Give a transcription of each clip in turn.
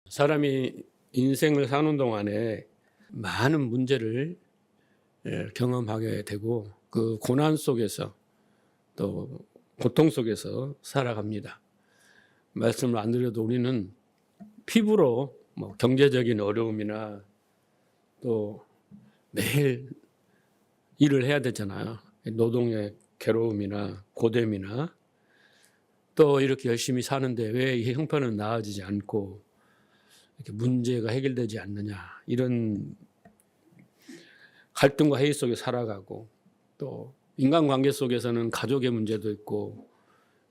사람이 인생을 사는 동안에 많은 문제를 경험하게 되고 그 고난 속에서 또 고통 속에서 살아갑니다. 말씀을 안 드려도 우리는 피부로 경제적인 어려움이나 또 매일 일을 해야 되잖아요. 노동의 괴로움이나 고됨이나 또 이렇게 열심히 사는데 왜 이 형편은 나아지지 않고 이렇게 문제가 해결되지 않느냐, 이런 갈등과 회의 속에 살아가고, 또 인간관계 속에서는 가족의 문제도 있고,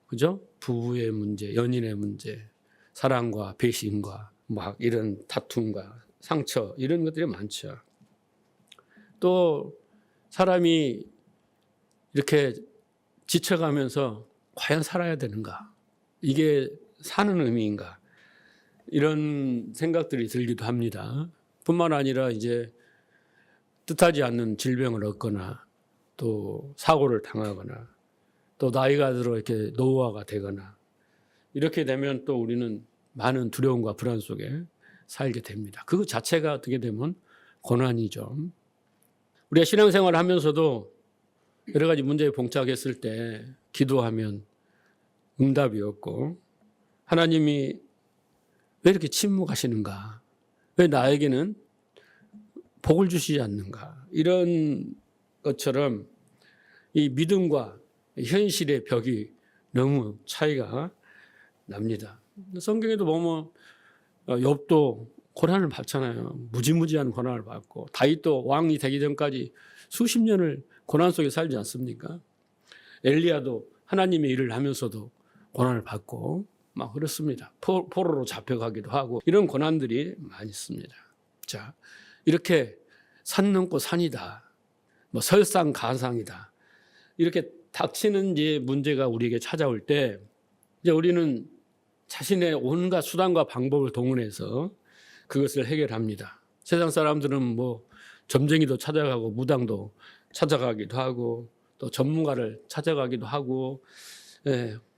그죠? 부부의 문제, 연인의 문제, 사랑과 배신과 막 이런 다툼과 상처, 이런 것들이 많죠. 또 사람이 이렇게 지쳐가면서 과연 살아야 되는가? 이게 사는 의미인가? 이런 생각들이 들기도 합니다. 뿐만 아니라 이제 뜻하지 않는 질병을 얻거나 또 사고를 당하거나 또 나이가 들어 이렇게 노화가 되거나 이렇게 되면 또 우리는 많은 두려움과 불안 속에 살게 됩니다. 그거 자체가 어떻게 되면 고난이죠. 우리가 신앙생활을 하면서도 여러 가지 문제에 봉착했을 때 기도하면 응답이 없고, 하나님이 왜 이렇게 침묵하시는가? 왜 나에게는 복을 주시지 않는가? 이런 것처럼 이 믿음과 현실의 벽이 너무 차이가 납니다. 성경에도 보면 욥도 고난을 받잖아요. 무지무지한 고난을 받고, 다윗도 왕이 되기 전까지 수십 년을 고난 속에 살지 않습니까? 엘리야도 하나님의 일을 하면서도 고난을 받고 막 그렇습니다. 포로로 잡혀가기도 하고 이런 고난들이 많이 있습니다. 자, 이렇게 산 넘고 산이다, 설상가상이다, 이렇게 닥치는 이제 문제가 우리에게 찾아올 때 이제 우리는 자신의 온갖 수단과 방법을 동원해서 그것을 해결합니다. 세상 사람들은 점쟁이도 찾아가고 무당도 찾아가기도 하고 또 전문가를 찾아가기도 하고,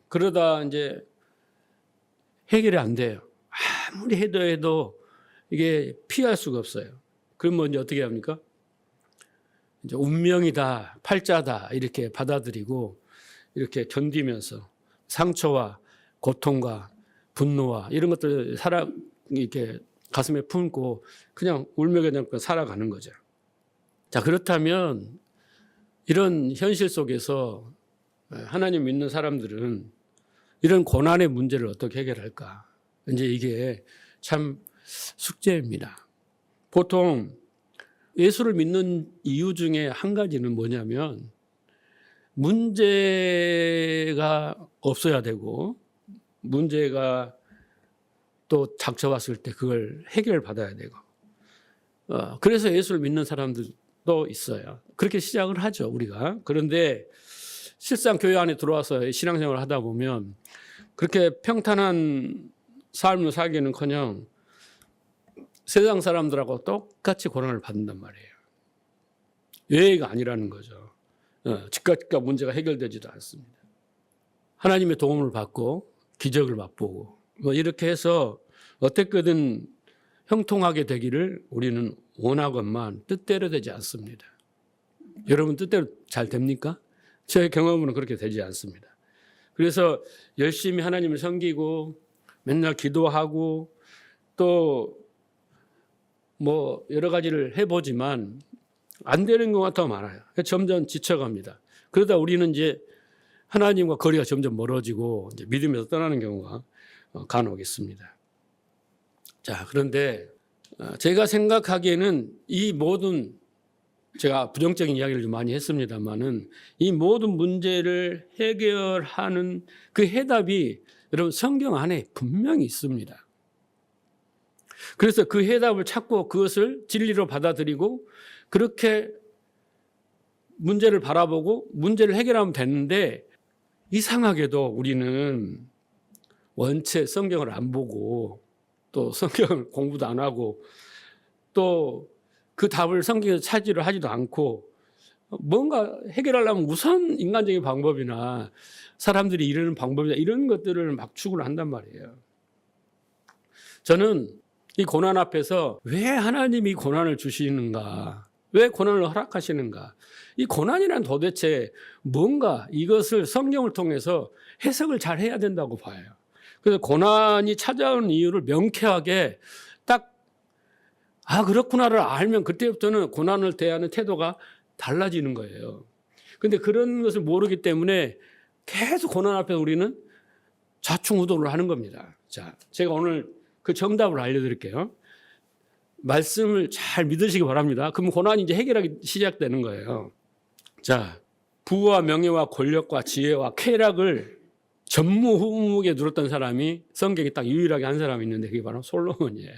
그러다 이제 해결이 안 돼요. 아무리 해도 이게 피할 수가 없어요. 그러면 이제 어떻게 합니까? 이제 운명이다, 팔자다 이렇게 받아들이고 이렇게 견디면서 상처와 고통과 분노와 이런 것들 이렇게 가슴에 품고 그냥 울며 그냥 살아가는 거죠. 자, 그렇다면 이런 현실 속에서 하나님 믿는 사람들은 이런 고난의 문제를 어떻게 해결할까? 이제 이게 참 숙제입니다. 보통 예수를 믿는 이유 중에 한 가지는 뭐냐면 문제가 없어야 되고 문제가 또 닥쳐왔을 때 그걸 해결받아야 되고, 그래서 예수를 믿는 사람들도 있어요. 그렇게 시작을 하죠, 우리가. 그런데 실상 교회 안에 들어와서 신앙생활을 하다 보면 그렇게 평탄한 삶을 살기는커녕 세상 사람들하고 똑같이 고난을 받는단 말이에요. 예외가 아니라는 거죠. 즉각 문제가 해결되지도 않습니다. 하나님의 도움을 받고 기적을 맛보고 이렇게 해서 어떻게든 형통하게 되기를 우리는 원하건만 뜻대로 되지 않습니다. 여러분 뜻대로 잘 됩니까? 제 경험으로는 그렇게 되지 않습니다. 그래서 열심히 하나님을 섬기고 맨날 기도하고 또 여러 가지를 해보지만 안 되는 경우가 더 많아요. 점점 지쳐갑니다. 그러다 우리는 이제 하나님과 거리가 점점 멀어지고 이제 믿음에서 떠나는 경우가 간혹 있습니다. 자, 그런데 제가 생각하기에는 이 모든, 제가 부정적인 이야기를 좀 많이 했습니다만은 이 모든 문제를 해결하는 그 해답이 여러분 성경 안에 분명히 있습니다. 그래서 그 해답을 찾고 그것을 진리로 받아들이고 그렇게 문제를 바라보고 문제를 해결하면 되는데, 이상하게도 우리는 원체 성경을 안 보고 또 성경을 공부도 안 하고 또 그 답을 성경에서 찾으려 하지도 않고 뭔가 해결하려면 우선 인간적인 방법이나 사람들이 이러는 방법이나 이런 것들을 막 추구를 한단 말이에요. 저는 이 고난 앞에서 왜 하나님이 고난을 주시는가? 왜 고난을 허락하시는가? 이 고난이란 도대체 뭔가 이것을 성경을 통해서 해석을 잘 해야 된다고 봐요. 그래서 고난이 찾아오는 이유를 명쾌하게 딱 그렇구나를 알면 그때부터는 고난을 대하는 태도가 달라지는 거예요. 그런데 그런 것을 모르기 때문에 계속 고난 앞에 우리는 좌충우돌을 하는 겁니다. 자, 제가 오늘 그 정답을 알려드릴게요. 말씀을 잘 믿으시기 바랍니다. 그럼 고난이 이제 해결하기 시작되는 거예요. 자, 부와 명예와 권력과 지혜와 쾌락을 전무후무하게 누렸던 사람이 성경에 딱 유일하게 한 사람이 있는데 그게 바로 솔로몬이에요.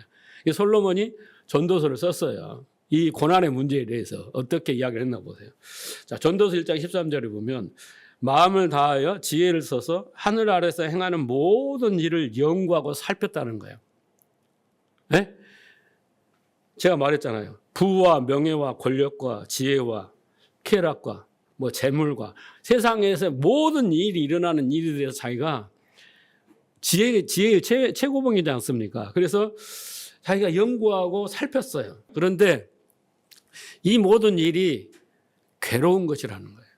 이 솔로몬이 전도서를 썼어요. 이 고난의 문제에 대해서 어떻게 이야기를 했나 보세요. 자, 전도서 1장 13절에 보면 마음을 다하여 지혜를 써서 하늘 아래서 행하는 모든 일을 연구하고 살폈다는 거예요. 네? 제가 말했잖아요. 부와 명예와 권력과 지혜와 쾌락과 재물과 세상에서 모든 일이 일어나는 일에 대해서 자기가 지혜의 최고봉이지 않습니까? 그래서 자기가 연구하고 살폈어요. 그런데 이 모든 일이 괴로운 것이라는 거예요.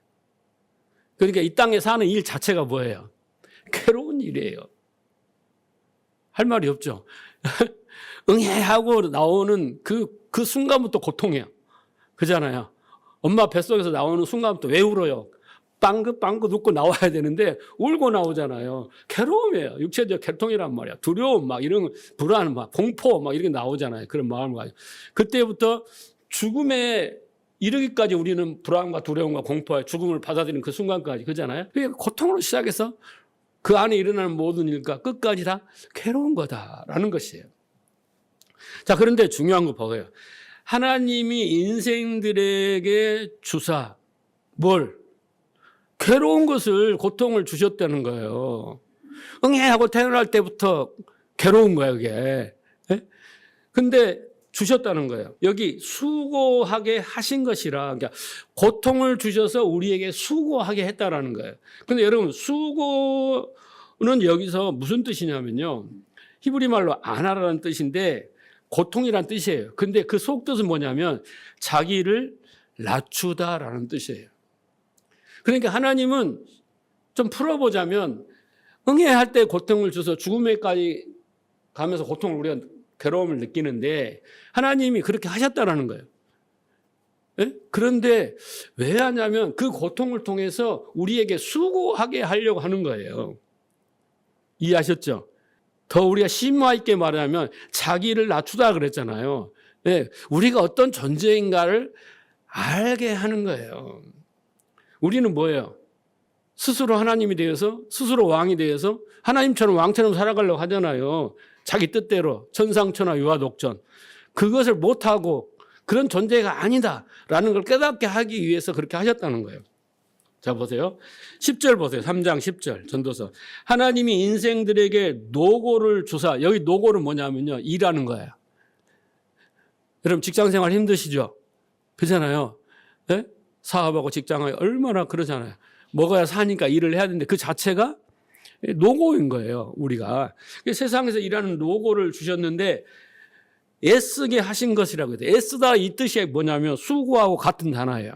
그러니까 이 땅에 사는 일 자체가 뭐예요? 괴로운 일이에요. 할 말이 없죠. 응애하고 나오는 그 순간부터 고통이에요. 그잖아요. 엄마 뱃속에서 나오는 순간부터 왜 울어요? 빵긋빵긋 웃고 나와야 되는데 울고 나오잖아요. 괴로움이에요. 육체적 고통이란 말이야. 두려움, 이런 불안, 공포, 이렇게 나오잖아요. 그런 마음을 가지고. 그때부터 죽음에 이르기까지 우리는 불안과 두려움과 공포와 죽음을 받아들이는 그 순간까지 그잖아요. 그게 고통으로 시작해서 그 안에 일어나는 모든 일과 끝까지 다 괴로운 거다라는 것이에요. 자, 그런데 중요한 거 보세요. 하나님이 인생들에게 주사 괴로운 것을 고통을 주셨다는 거예요. 응애하고 태어날 때부터 괴로운 거예요, 그게. 근데 주셨다는 거예요. 여기 수고하게 하신 것이라, 그러니까 고통을 주셔서 우리에게 수고하게 했다라는 거예요. 근데 여러분, 수고는 여기서 무슨 뜻이냐면요. 히브리 말로 아나라는 뜻인데 고통이란 뜻이에요. 근데 그 속뜻은 뭐냐면 자기를 낮추다라는 뜻이에요. 그러니까 하나님은 좀 풀어보자면 응애할 때 고통을 줘서 죽음에까지 가면서 고통을 우리가 괴로움을 느끼는데 하나님이 그렇게 하셨다라는 거예요. 네? 그런데 왜 하냐면 그 고통을 통해서 우리에게 수고하게 하려고 하는 거예요. 이해하셨죠? 더 우리가 심화 있게 말하면 자기를 낮추다 그랬잖아요. 네, 우리가 어떤 존재인가를 알게 하는 거예요. 우리는 뭐예요? 스스로 하나님이 되어서 스스로 왕이 되어서 하나님처럼 왕처럼 살아가려고 하잖아요. 자기 뜻대로 천상천하 유아독전. 그것을 못하고 그런 존재가 아니다라는 걸 깨닫게 하기 위해서 그렇게 하셨다는 거예요. 자, 보세요. 10절 보세요. 3장 10절 전도서. 하나님이 인생들에게 노고를 주사. 여기 노고는 뭐냐면요. 일하는 거예요. 여러분 직장생활 힘드시죠? 그렇잖아요. 네? 사업하고 직장하고 얼마나 그러잖아요. 먹어야 사니까 일을 해야 되는데 그 자체가 노고인 거예요. 우리가. 세상에서 일하는 노고를 주셨는데 애쓰게 하신 것이라고 해요. 애쓰다 이 뜻이 뭐냐면 수고하고 같은 단어예요.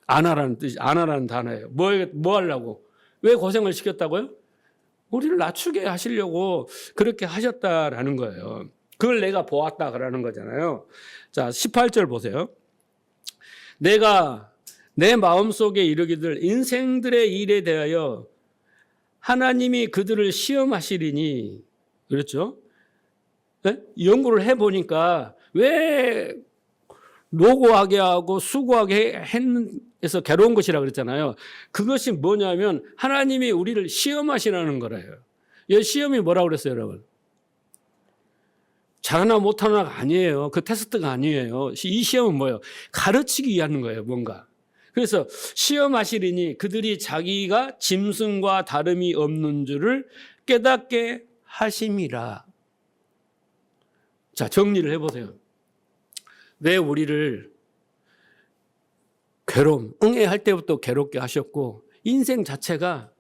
안하라는 뜻이, 안하라는 단어예요. 뭐 하려고? 왜 고생을 시켰다고요? 우리를 낮추게 하시려고 그렇게 하셨다라는 거예요. 그걸 내가 보았다 그러는 거잖아요. 자, 18절 보세요. 내가 내 마음속에 이르기를 인생들의 일에 대하여 하나님이 그들을 시험하시리니, 그렇죠? 네? 연구를 해보니까 왜 노고하게 하고 수고하게 해서 괴로운 것이라 그랬잖아요. 그것이 뭐냐면 하나님이 우리를 시험하시라는 거래요. 이 시험이 뭐라고 그랬어요, 여러분? 잘하나 못하나가 아니에요. 그 테스트가 아니에요. 이 시험은 뭐예요? 가르치기 위한 거예요, 뭔가. 그래서 시험하시리니 그들이 자기가 짐승과 다름이 없는 줄을 깨닫게 하심이라. 자, 정리를 해보세요. 왜 우리를 응애할 때부터 괴롭게 하셨고 인생 자체가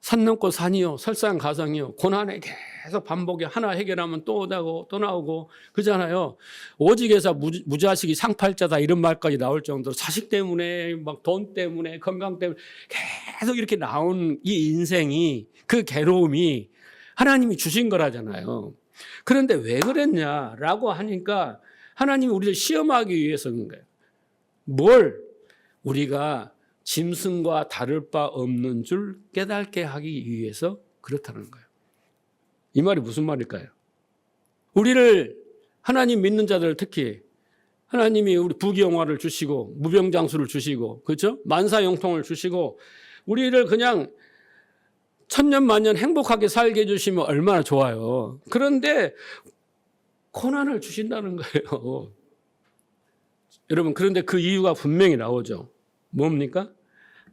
산 넘고 산이요, 설상가상이요, 고난에 계속 반복해. 하나 해결하면 또 오다고 또 나오고 그러잖아요. 오직에서 무자식이 상팔자다 이런 말까지 나올 정도로 자식 때문에 막 돈 때문에 건강 때문에 계속 이렇게 나온 이 인생이, 그 괴로움이 하나님이 주신 거라잖아요. 그런데 왜 그랬냐라고 하니까 하나님이 우리를 시험하기 위해서 그런 거예요. 뭘? 우리가 짐승과 다를 바 없는 줄 깨닫게 하기 위해서 그렇다는 거예요. 이 말이 무슨 말일까요? 우리를, 하나님 믿는 자들 특히 하나님이 우리 부귀영화를 주시고 무병장수를 주시고, 그렇죠? 만사형통을 주시고 우리를 그냥 천년만년 행복하게 살게 해주시면 얼마나 좋아요. 그런데 고난을 주신다는 거예요. 여러분, 그런데 그 이유가 분명히 나오죠. 뭡니까?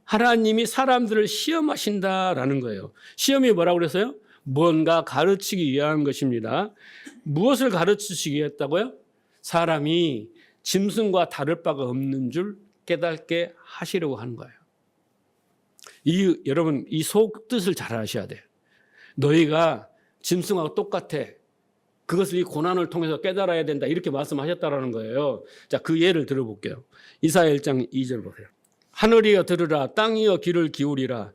하나님이 사람들을 시험하신다라는 거예요. 시험이 뭐라고 그랬어요? 뭔가 가르치기 위한 것입니다. 무엇을 가르치시기 위했다고요? 사람이 짐승과 다를 바가 없는 줄 깨닫게 하시려고 하는 거예요. 여러분, 이 속뜻을 잘 아셔야 돼요. 너희가 짐승하고 똑같아. 그것을 이 고난을 통해서 깨달아야 된다. 이렇게 말씀하셨다라는 거예요. 자, 그 예를 들어볼게요. 이사야 1장 2절 보세요. 하늘이여 들으라, 땅이여 귀를 기울이라.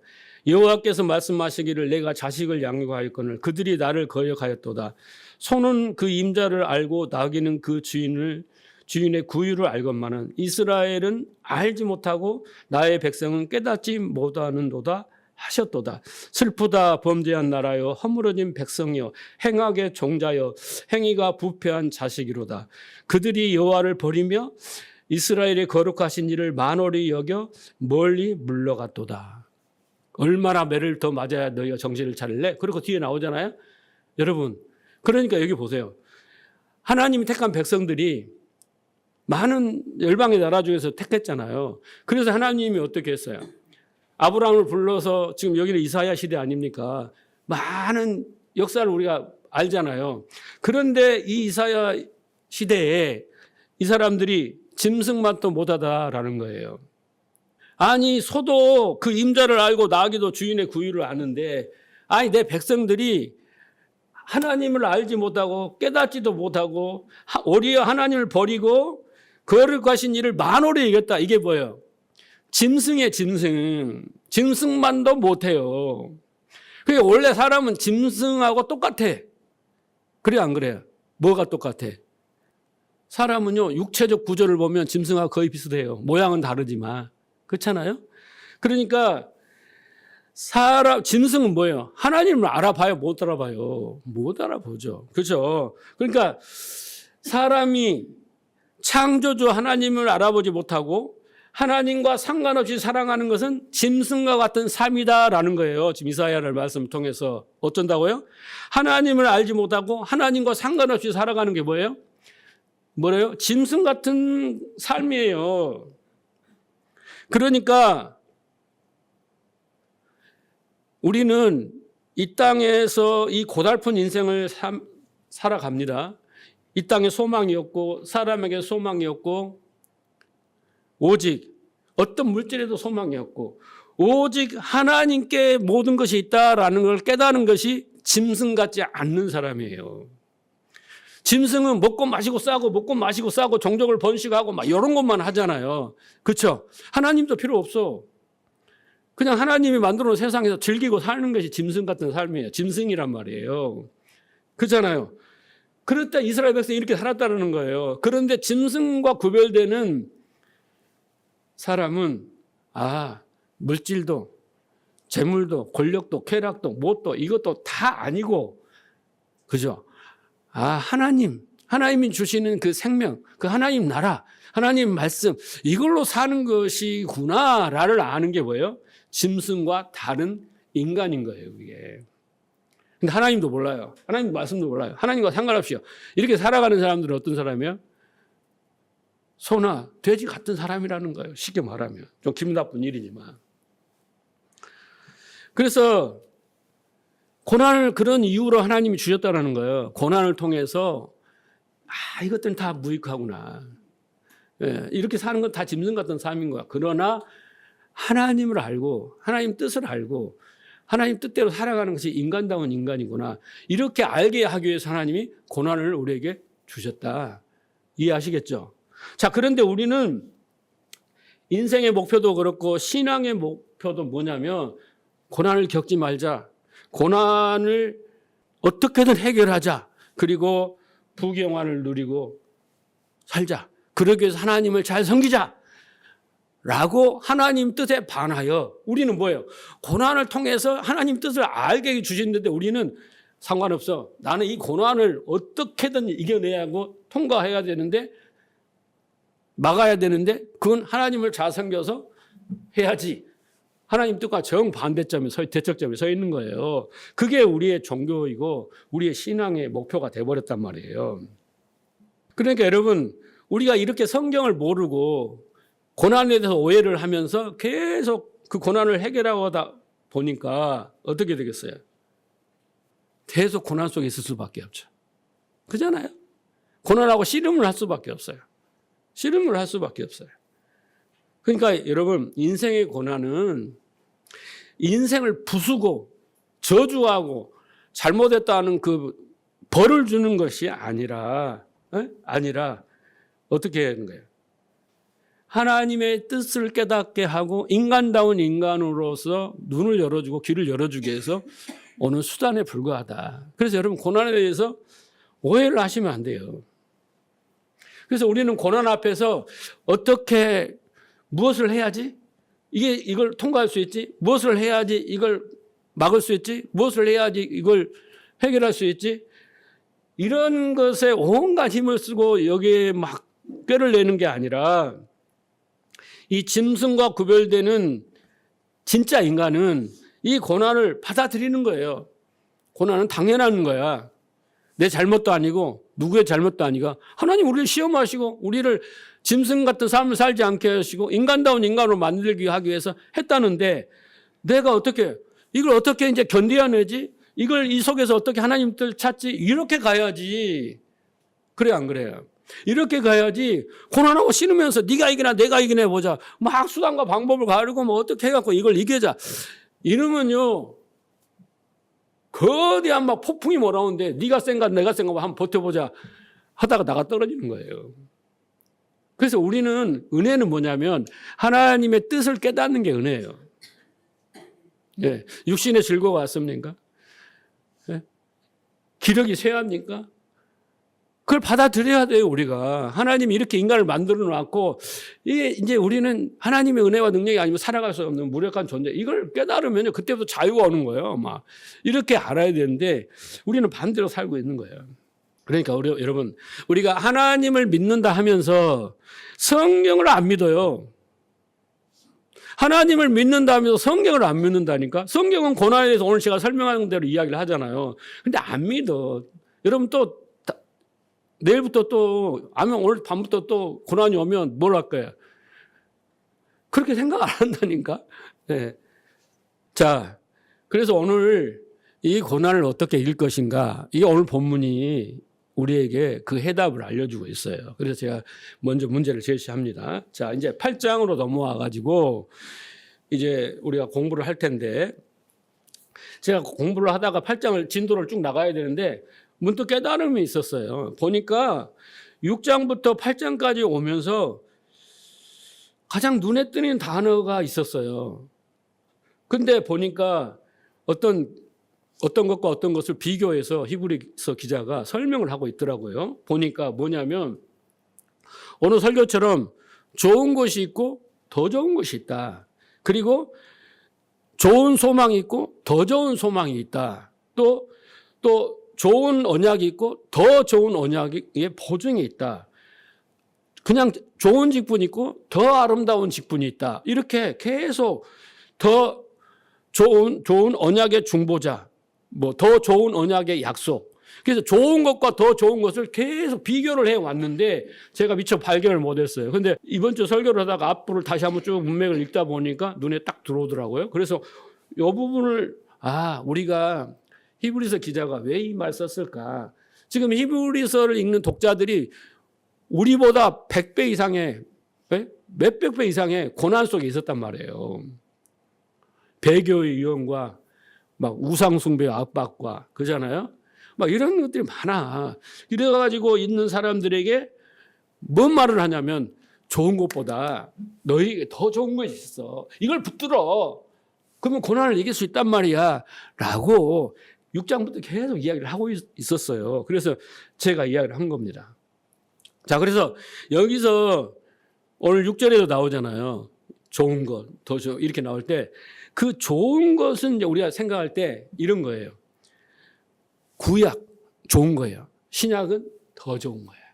여호와께서 말씀하시기를 내가 자식을 양육하였거늘 그들이 나를 거역하였도다. 소는 그 임자를 알고 나귀는 그 주인의 구유를 알건만은 이스라엘은 알지 못하고 나의 백성은 깨닫지 못하는도다 하셨도다. 슬프다 범죄한 나라여, 허물어진 백성이여, 행악의 종자여, 행위가 부패한 자식이로다. 그들이 여호와를 버리며 이스라엘의 거룩하신 이를 만홀히 여겨 멀리 물러갔도다. 얼마나 매를 더 맞아야 너희가 정신을 차릴래? 그리고 뒤에 나오잖아요. 여러분, 그러니까 여기 보세요. 하나님이 택한 백성들이 많은 열방의 나라 중에서 택했잖아요. 그래서 하나님이 어떻게 했어요? 아브라함을 불러서, 지금 여기는 이사야 시대 아닙니까? 많은 역사를 우리가 알잖아요. 그런데 이 이사야 시대에 이 사람들이 짐승만도 못하다라는 거예요. 아니, 소도 그 임자를 알고 나귀도 주인의 구유를 아는데, 아니, 내 백성들이 하나님을 알지 못하고 깨닫지도 못하고 오히려 하나님을 버리고 거룩하신 이를 만홀히 여겼다. 이게 뭐예요? 짐승이에요, 짐승. 짐승만도 못해요. 그게 원래 사람은 짐승하고 똑같아. 그래, 안 그래요? 뭐가 똑같아? 사람은요, 육체적 구조를 보면 짐승하고 거의 비슷해요. 모양은 다르지만. 그렇잖아요? 그러니까 짐승은 뭐예요? 하나님을 알아봐요? 못 알아봐요? 못 알아보죠. 그렇죠? 그러니까 사람이 창조주 하나님을 알아보지 못하고 하나님과 상관없이 살아가는 것은 짐승과 같은 삶이다라는 거예요. 지금 이사야를 말씀을 통해서 어쩐다고요? 하나님을 알지 못하고 하나님과 상관없이 살아가는 게 뭐예요? 뭐래요? 짐승 같은 삶이에요. 그러니까 우리는 이 땅에서 이 고달픈 인생을 살아갑니다. 이 땅에 소망이 없고 사람에게 소망이 없고 오직 어떤 물질에도 소망이 없고 오직 하나님께 모든 것이 있다라는 걸 깨닫는 것이 짐승 같지 않는 사람이에요. 짐승은 먹고 마시고 싸고 먹고 마시고 싸고 종족을 번식하고 막 이런 것만 하잖아요. 그렇죠? 하나님도 필요 없어. 그냥 하나님이 만들어 놓은 세상에서 즐기고 사는 것이 짐승 같은 삶이에요. 짐승이란 말이에요. 그렇잖아요. 그럴 때 이스라엘 백성이 이렇게 살았다는 거예요. 그런데 짐승과 구별되는 사람은 물질도 재물도 권력도 쾌락도 뭣도 이것도 다 아니고, 그죠? 하나님이 주시는 그 생명, 그 하나님 나라, 하나님 말씀, 이걸로 사는 것이구나를 아는 게 뭐예요? 짐승과 다른 인간인 거예요, 이게. 근데 하나님도 몰라요. 하나님 말씀도 몰라요. 하나님과 상관없이요. 이렇게 살아가는 사람들은 어떤 사람이에요? 소나 돼지 같은 사람이라는 거예요. 쉽게 말하면. 좀 기분 나쁜 일이지만. 그래서 고난을 그런 이유로 하나님이 주셨다는 거예요. 고난을 통해서 이것들은 다 무익하구나. 이렇게 사는 건 다 짐승 같은 삶인 거야. 그러나 하나님을 알고 하나님 뜻을 알고 하나님 뜻대로 살아가는 것이 인간다운 인간이구나. 이렇게 알게 하기 위해서 하나님이 고난을 우리에게 주셨다. 이해하시겠죠? 자, 그런데 우리는 인생의 목표도 그렇고 신앙의 목표도 뭐냐면 고난을 겪지 말자. 고난을 어떻게든 해결하자. 그리고 부귀영화를 누리고 살자. 그러기 위해서 하나님을 잘 섬기자. 라고 하나님 뜻에 반하여 우리는 뭐예요? 고난을 통해서 하나님 뜻을 알게 주시는데 우리는 상관없어. 나는 이 고난을 어떻게든 이겨내야 하고 통과해야 되는데 막아야 되는데 그건 하나님을 잘 섬겨서 해야지. 하나님 뜻과 정반대점에 대척점에 서 있는 거예요. 그게 우리의 종교이고 우리의 신앙의 목표가 돼버렸단 말이에요. 그러니까 여러분 우리가 이렇게 성경을 모르고 고난에 대해서 오해를 하면서 계속 그 고난을 해결하다 보니까 어떻게 되겠어요? 계속 고난 속에 있을 수밖에 없죠. 그잖아요? 고난하고 씨름을 할 수밖에 없어요. 씨름을 할 수밖에 없어요. 그러니까 여러분 인생의 고난은 인생을 부수고 저주하고 잘못했다는 그 벌을 주는 것이 아니라 어떻게 하는 거예요? 하나님의 뜻을 깨닫게 하고 인간다운 인간으로서 눈을 열어주고 귀를 열어주기 위해서 오는 수단에 불과하다. 그래서 여러분 고난에 대해서 오해를 하시면 안 돼요. 그래서 우리는 고난 앞에서 어떻게 무엇을 해야지? 이걸 통과할 수 있지? 무엇을 해야지 이걸 막을 수 있지? 무엇을 해야지 이걸 해결할 수 있지? 이런 것에 온갖 힘을 쓰고 여기에 막 꾀를 내는 게 아니라 이 짐승과 구별되는 진짜 인간은 이 고난을 받아들이는 거예요. 고난은 당연한 거야. 내 잘못도 아니고 누구의 잘못도 아니고 하나님 우리를 시험하시고 우리를 짐승 같은 삶을 살지 않게 하시고 인간다운 인간으로 만들기 하기 위해서 했다는데 내가 이걸 어떻게 이제 견뎌내지? 이걸 이 속에서 어떻게 하나님 뜻 찾지? 이렇게 가야지. 그래 안 그래요? 이렇게 가야지 고난하고 신으면서 네가 이기나 내가 이기나 해보자. 막 수단과 방법을 가리고 뭐 어떻게 해갖고 이걸 이기자. 이러면요. 거대한 막 폭풍이 몰아오는데 네가 센가 내가 센가 한번 버텨보자 하다가 나가 떨어지는 거예요. 그래서 우리는 은혜는 뭐냐면 하나님의 뜻을 깨닫는 게 은혜예요. 예. 육신의 즐거워 왔습니까? 예? 기력이 쇠합니까? 그걸 받아들여야 돼요, 우리가. 하나님이 이렇게 인간을 만들어 놨고, 이게 이제 우리는 하나님의 은혜와 능력이 아니면 살아갈 수 없는 무력한 존재. 이걸 깨달으면요, 그때부터 자유가 오는 거예요, 막. 이렇게 알아야 되는데, 우리는 반대로 살고 있는 거예요. 그러니까 여러분, 우리가 하나님을 믿는다 하면서 성경을 안 믿어요. 하나님을 믿는다 하면서 성경을 안 믿는다니까? 성경은 고난에 대해서 오늘 제가 설명하는 대로 이야기를 하잖아요. 근데 안 믿어. 여러분 또, 내일부터 또, 아니면 오늘 밤부터 또 고난이 오면 뭘 할 거야? 그렇게 생각 안 한다니까? 네. 자, 그래서 오늘 이 고난을 어떻게 이길 것인가? 이게 오늘 본문이 우리에게 그 해답을 알려주고 있어요. 그래서 제가 먼저 문제를 제시합니다. 자, 이제 8장으로 넘어와가지고 이제 우리가 공부를 할 텐데 제가 공부를 하다가 8장을 진도를 쭉 나가야 되는데 문득 깨달음이 있었어요. 보니까 6장부터 8장까지 오면서 가장 눈에 띄는 단어가 있었어요. 근데 보니까 어떤 것과 어떤 것을 비교해서 히브리서 기자가 설명을 하고 있더라고요. 보니까 뭐냐면 오늘 설교처럼 좋은 것이 있고 더 좋은 것이 있다. 그리고 좋은 소망이 있고 더 좋은 소망이 있다. 또 좋은 언약이 있고 더 좋은 언약의 보증이 있다. 그냥 좋은 직분이 있고 더 아름다운 직분이 있다. 이렇게 계속 더 좋은 언약의 중보자, 뭐 더 좋은 언약의 약속. 그래서 좋은 것과 더 좋은 것을 계속 비교를 해왔는데 제가 미처 발견을 못했어요. 근데 이번 주 설교를 하다가 앞부를 다시 한번 쭉 문맥을 읽다 보니까 눈에 딱 들어오더라고요. 그래서 이 부분을 우리가 히브리서 기자가 왜 이 말 썼을까? 지금 히브리서를 읽는 독자들이 우리보다 100배 이상의, 몇백 배 이상의 고난 속에 있었단 말이에요. 배교의 위험과 막 우상숭배 압박과 그잖아요. 막 이런 것들이 많아. 이래가지고 있는 사람들에게 뭔 말을 하냐면 좋은 것보다 너희에게 더 좋은 것이 있어. 이걸 붙들어. 그러면 고난을 이길 수 있단 말이야. 라고 6장부터 계속 이야기를 하고 있었어요. 그래서 제가 이야기를 한 겁니다. 자, 그래서 여기서 오늘 6절에도 나오잖아요. 좋은 것, 더 좋은 이렇게 나올 때 그 좋은 것은 이제 우리가 생각할 때 이런 거예요. 구약 좋은 거예요. 신약은 더 좋은 거예요.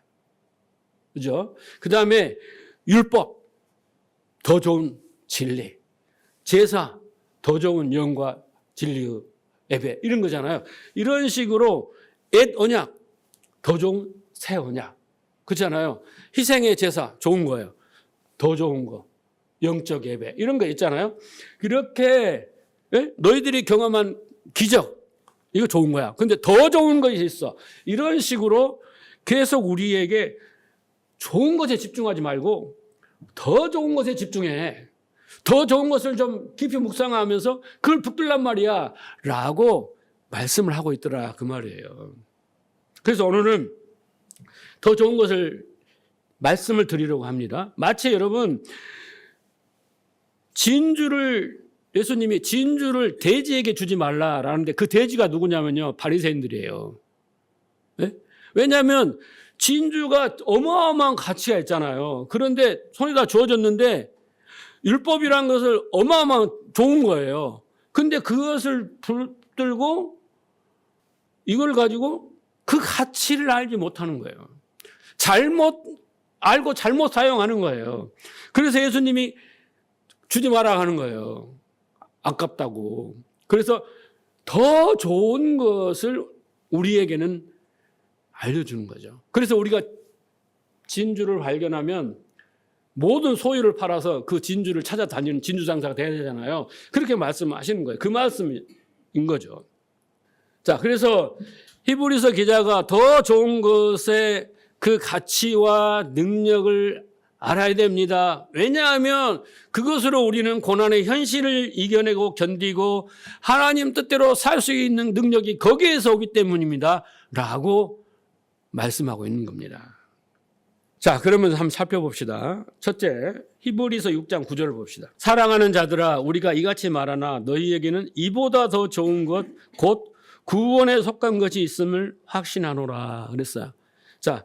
그죠? 그 다음에 율법 더 좋은 진리, 제사 더 좋은 영과 진리의 예배 이런 거잖아요. 이런 식으로 옛 언약 더 좋은 새 언약 그렇잖아요. 희생의 제사 좋은 거예요. 더 좋은 거 영적 예배 이런 거 있잖아요. 그렇게 너희들이 경험한 기적 이거 좋은 거야. 근데 더 좋은 것이 있어. 이런 식으로 계속 우리에게 좋은 것에 집중하지 말고 더 좋은 것에 집중해. 더 좋은 것을 좀 깊이 묵상하면서 그걸 붙들란 말이야. 라고 말씀을 하고 있더라. 그 말이에요. 그래서 오늘은 더 좋은 것을 말씀을 드리려고 합니다. 마치 여러분 예수님이 진주를 돼지에게 주지 말라라는데 그 돼지가 누구냐면요. 바리새인들이에요. 네? 왜냐하면 진주가 어마어마한 가치가 있잖아요. 그런데 손에다 주어졌는데 율법이란 것을 어마어마한 좋은 거예요. 근데 그것을 붙들고 이걸 가지고 그 가치를 알지 못하는 거예요. 잘못 알고 잘못 사용하는 거예요. 그래서 예수님이 주지 마라 하는 거예요. 아깝다고. 그래서 더 좋은 것을 우리에게는 알려주는 거죠. 그래서 우리가 진주를 발견하면 모든 소유를 팔아서 그 진주를 찾아다니는 진주 장사가 돼야 되잖아요. 그렇게 말씀하시는 거예요. 그 말씀인 거죠. 자, 그래서 히브리서 기자가 더 좋은 것의 그 가치와 능력을 알아야 됩니다. 왜냐하면 그것으로 우리는 고난의 현실을 이겨내고 견디고 하나님 뜻대로 살 수 있는 능력이 거기에서 오기 때문입니다. 라고 말씀하고 있는 겁니다. 자, 그러면 한번 살펴봅시다. 첫째, 히브리서 6장 9절을 봅시다. 사랑하는 자들아, 우리가 이같이 말하나 너희에게는 이보다 더 좋은 것, 곧 구원에 속한 것이 있음을 확신하노라. 그랬어요. 자,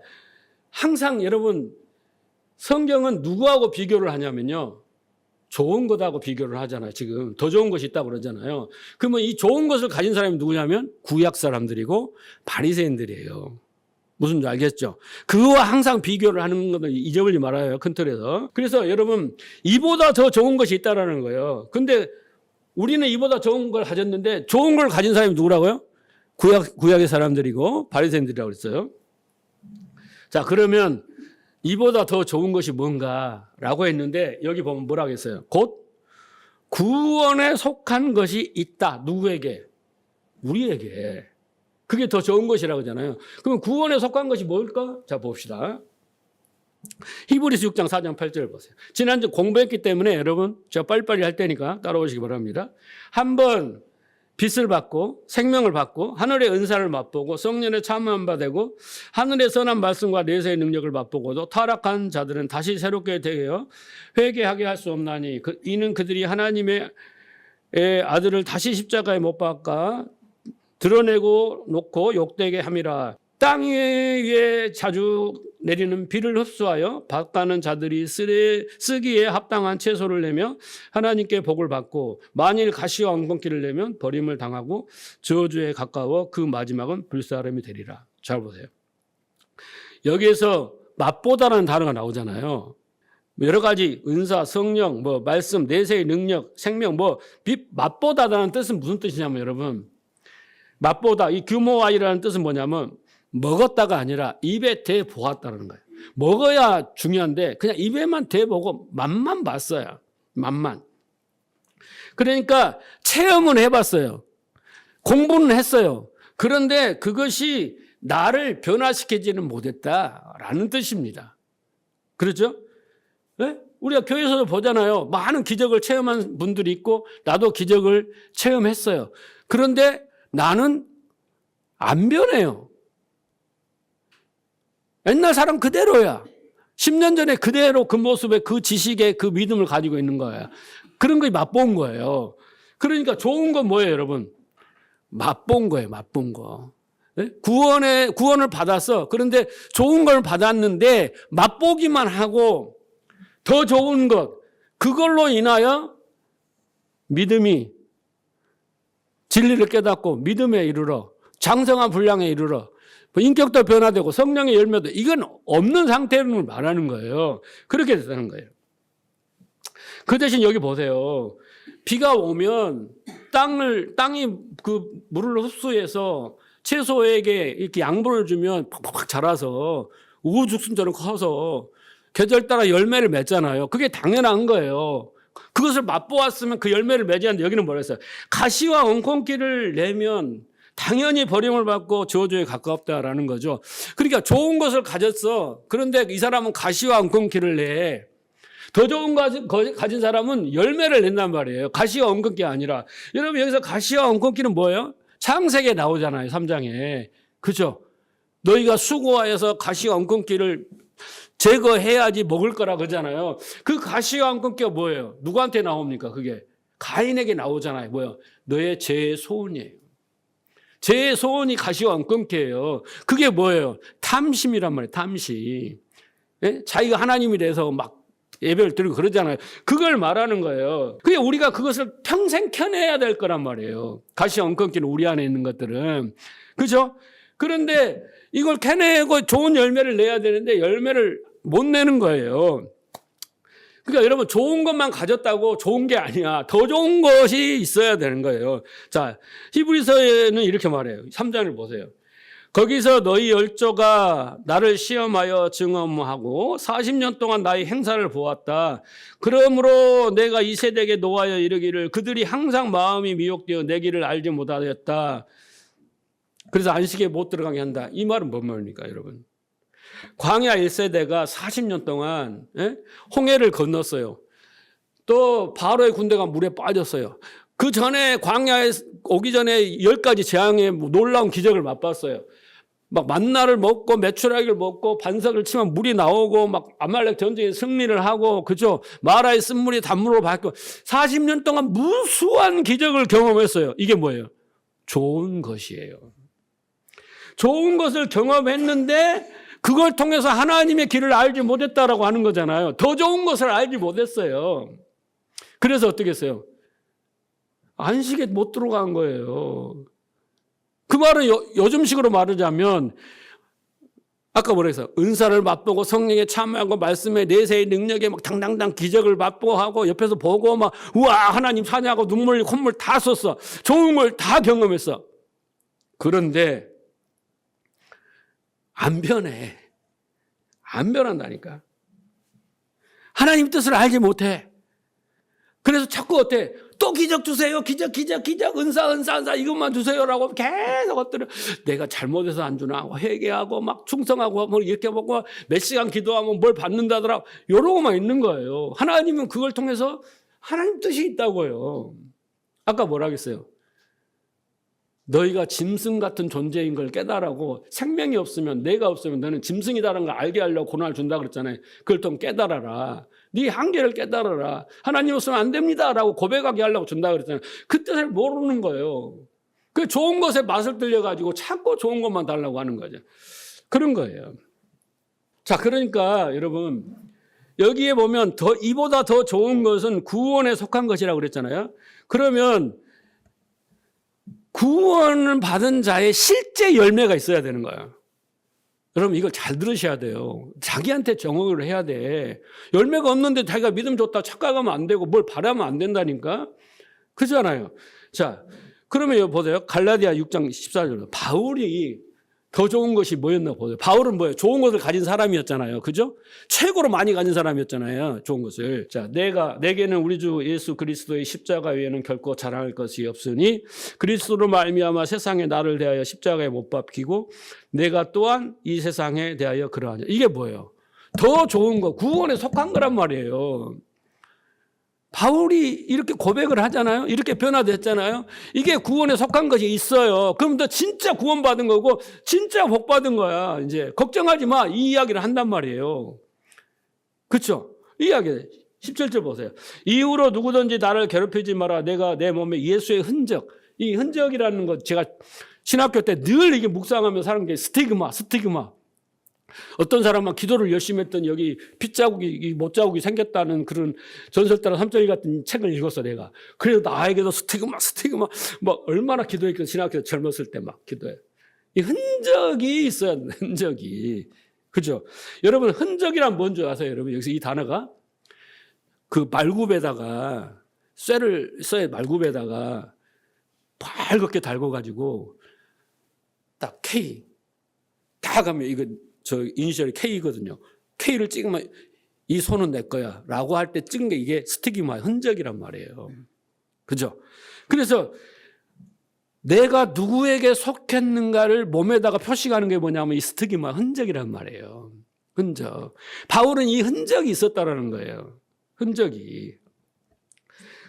항상 여러분, 성경은 누구하고 비교를 하냐면요. 좋은 것하고 비교를 하잖아요. 지금 더 좋은 것이 있다고 그러잖아요. 그러면 이 좋은 것을 가진 사람이 누구냐면 구약 사람들이고 바리새인들이에요. 무슨 줄 알겠죠? 그와 항상 비교를 하는 것을 잊어버리지 말아요. 큰 틀에서. 그래서 여러분 이보다 더 좋은 것이 있다라는 거예요. 근데 우리는 이보다 좋은 걸 가졌는데 좋은 걸 가진 사람이 누구라고요? 구약의 사람들이고 바리새인들이라고 그랬어요. 자, 그러면 이보다 더 좋은 것이 뭔가라고 했는데 여기 보면 뭐라고 했어요? 곧 구원에 속한 것이 있다. 누구에게? 우리에게. 그게 더 좋은 것이라고 하잖아요. 그럼 구원에 속한 것이 뭘까? 자, 봅시다. 히브리서 6장 4장 8절을 보세요. 지난주 공부했기 때문에 여러분 제가 빨리빨리 할 테니까 따라오시기 바랍니다. 한번 빛을 받고 생명을 받고 하늘의 은사를 맛보고 성령의 참여한 바 되고 하늘의 선한 말씀과 내세의 능력을 맛보고도 타락한 자들은 다시 새롭게 되어 회개하게 할 수 없나니 이는 그들이 하나님의 아들을 다시 십자가에 못 박아 드러내고 놓고 욕되게 함이라. 땅 위에 자주 내리는 비를 흡수하여 밭가는 자들이 쓰기에 합당한 채소를 내며 하나님께 복을 받고 만일 가시와 엉겅퀴를 내면 버림을 당하고 저주에 가까워 그 마지막은 불사름이 되리라. 잘 보세요. 여기에서 맛보다라는 단어가 나오잖아요. 여러 가지 은사, 성령, 말씀, 내세의 능력, 생명, 맛보다라는 뜻은 무슨 뜻이냐면 여러분 맛보다 이 규모아이라는 뜻은 뭐냐면 먹었다가 아니라 입에 대보았다는 거예요. 먹어야 중요한데 그냥 입에만 대보고 맛만 봤어요. 맛만. 그러니까 체험은 해봤어요. 공부는 했어요. 그런데 그것이 나를 변화시키지는 못했다라는 뜻입니다. 그렇죠? 네? 우리가 교회에서도 보잖아요. 많은 기적을 체험한 분들이 있고 나도 기적을 체험했어요. 그런데 나는 안 변해요. 옛날 사람 그대로야. 10년 전에 그대로 그 모습에 그 지식에 그 믿음을 가지고 있는 거야. 그런 거 맛본 거예요. 그러니까 좋은 건 뭐예요, 여러분? 맛본 거예요, 맛본 거. 구원을 받았어. 그런데 좋은 걸 받았는데 맛보기만 하고 더 좋은 것, 그걸로 인하여 믿음이 진리를 깨닫고 믿음에 이르러 장성한 분량에 이르러 인격도 변화되고 성령의 열매도, 이건 없는 상태를 말하는 거예요. 그렇게 됐다는 거예요. 그 대신 여기 보세요. 비가 오면 땅이 그 물을 흡수해서 채소에게 이렇게 양분을 주면 팍팍 자라서 우후죽순처럼 커서 계절 따라 열매를 맺잖아요. 그게 당연한 거예요. 그것을 맛보았으면 그 열매를 맺어야 하는데 여기는 뭐라 했어요? 가시와 엉겅퀴를 내면 당연히 버림을 받고 저주에 가깝다라는 거죠. 그러니까 좋은 것을 가졌어. 그런데 이 사람은 가시와 엉겅퀴를 내. 더 좋은 거 가진 사람은 열매를 낸단 말이에요. 가시와 엉겅퀴 아니라. 여러분 여기서 가시와 엉겅퀴는 뭐예요? 창세기에 나오잖아요. 3장에. 그렇죠? 너희가 수고하여서 가시와 엉겅퀴를 제거해야지 먹을 거라 그러잖아요. 그 가시와 엉겅퀴가 뭐예요? 누구한테 나옵니까? 그게 가인에게 나오잖아요. 뭐예요? 너의 죄의 소원이에요. 죄의 소원이 가시와 엉겅퀴예요. 그게 뭐예요? 탐심이란 말이에요. 탐심. 예? 자기가 하나님이 돼서 막 예배를 드리고 그러잖아요. 그걸 말하는 거예요. 그게 우리가 그것을 평생 켜내야 될 거란 말이에요. 가시와 엉겅퀴는 우리 안에 있는 것들은. 그죠? 그런데 이걸 캐내고 좋은 열매를 내야 되는데 열매를 못 내는 거예요. 그러니까 여러분 좋은 것만 가졌다고 좋은 게 아니야. 더 좋은 것이 있어야 되는 거예요. 자, 히브리서에는 이렇게 말해요. 3장을 보세요. 거기서 너희 열조가 나를 시험하여 증언하고 40년 동안 나의 행사를 보았다. 그러므로 내가 이 세대에게 노하여 이르기를 그들이 항상 마음이 미혹되어 내 길을 알지 못하였다. 그래서 안식에 못 들어가게 한다. 이 말은 뭔 말입니까, 여러분? 광야 1세대가 40년 동안 홍해를 건넜어요. 또 바로의 군대가 물에 빠졌어요. 그 전에 광야에 오기 전에 10가지 재앙의 놀라운 기적을 맛봤어요. 막 만나를 먹고 메추라기를 먹고 반석을 치면 물이 나오고 막 아말렉 전쟁에 승리를 하고, 그죠? 마라의 쓴물이 단물로 바뀌고 40년 동안 무수한 기적을 경험했어요. 이게 뭐예요? 좋은 것이에요. 좋은 것을 경험했는데 그걸 통해서 하나님의 길을 알지 못했다라고 하는 거잖아요. 더 좋은 것을 알지 못했어요. 그래서 어떻게 했어요? 안식에 못 들어간 거예요. 그 말은 요즘식으로 말하자면 아까 뭐라 했어요? 은사를 맛보고 성령에 참여하고 말씀의 내세의 능력에 막 당당당 기적을 맛보고 하고 옆에서 보고 막 우와 하나님 찬양하고 눈물 콧물 다 쏟았어. 좋은 걸 다 경험했어. 그런데 안 변해. 안 변한다니까. 하나님 뜻을 알지 못해. 그래서 자꾸 어때? 또 기적 주세요. 기적 은사 이것만 주세요라고 계속 엎드려. 내가 잘못해서 안 주나 회개하고 막 충성하고 뭐 이렇게 먹고 몇 시간 기도하면 뭘 받는다더라. 이러고만 있는 거예요. 하나님은 그걸 통해서 하나님 뜻이 있다고요. 아까 뭐라 그랬어요? 너희가 짐승 같은 존재인 걸 깨달으고 생명이 없으면 내가 없으면 너는 짐승이다라는 걸 알게 하려고 고난을 준다 그랬잖아요. 그걸 좀 깨달아라. 네 한계를 깨달아라. 하나님 없으면 안 됩니다라고 고백하게 하려고 준다 그랬잖아요. 그 뜻을 모르는 거예요. 그 좋은 것에 맛을 들려가지고 자꾸 좋은 것만 달라고 하는 거죠. 그런 거예요. 자, 그러니까 여러분 여기에 보면 이보다 더 좋은 것은 구원에 속한 것이라고 그랬잖아요. 그러면 구원을 받은 자의 실제 열매가 있어야 되는 거야. 여러분 이걸 잘 들으셔야 돼요. 자기한테 정언을 해야 돼. 열매가 없는데 자기가 믿음 좋다 착각하면 안 되고 뭘 바라면 안 된다니까. 그렇잖아요. 자, 그러면 여기 보세요. 갈라디아 6장 14절. 바울이 더 좋은 것이 뭐였나 보세요. 바울은 뭐예요? 좋은 것을 가진 사람이었잖아요. 그죠? 최고로 많이 가진 사람이었잖아요. 좋은 것을. 자, 내게는 우리 주 예수 그리스도의 십자가 외에는 결코 자랑할 것이 없으니 그리스도로 말미암아 세상에 나를 대하여 십자가에 못 박히고 내가 또한 이 세상에 대하여 그러하냐. 이게 뭐예요? 더 좋은 거, 구원에 속한 거란 말이에요. 바울이 이렇게 고백을 하잖아요. 이렇게 변화됐잖아요. 이게 구원에 속한 것이 있어요. 그럼 너 진짜 구원받은 거고 진짜 복받은 거야. 이제 걱정하지 마. 이 이야기를 한단 말이에요. 그렇죠? 이 이야기 17절 보세요. 이후로 누구든지 나를 괴롭히지 마라. 내가 내 몸에 예수의 흔적. 이 흔적이라는 것 제가 신학교 때 늘 이게 묵상하면서 하는 게 스티그마. 어떤 사람은 기도를 열심히 했더니 여기 핏자국이, 못자국이 생겼다는 그런 전설 따라 3.1 같은 책을 읽었어, 내가. 그래서 나에게도 스티그마. 막 얼마나 기도했겠어, 신학교 젊었을 때 막 기도해. 이 흔적이 있어야 돼, 흔적이. 그죠? 여러분, 흔적이란 뭔지 아세요, 여러분? 여기서 이 단어가 그 말굽에다가, 쇠 말굽에다가 밝게 달궈가지고 딱 K. 다 가면 이거 저 이니셜이 K거든요. K를 찍으면 이 손은 내 거야 라고 할 때 찍은 게 이게 스티그마 흔적이란 말이에요. 그죠? 그래서 내가 누구에게 속했는가를 몸에다가 표시하는 게 뭐냐면 이 스티그마 흔적이란 말이에요. 흔적. 바울은 이 흔적이 있었다라는 거예요. 흔적이.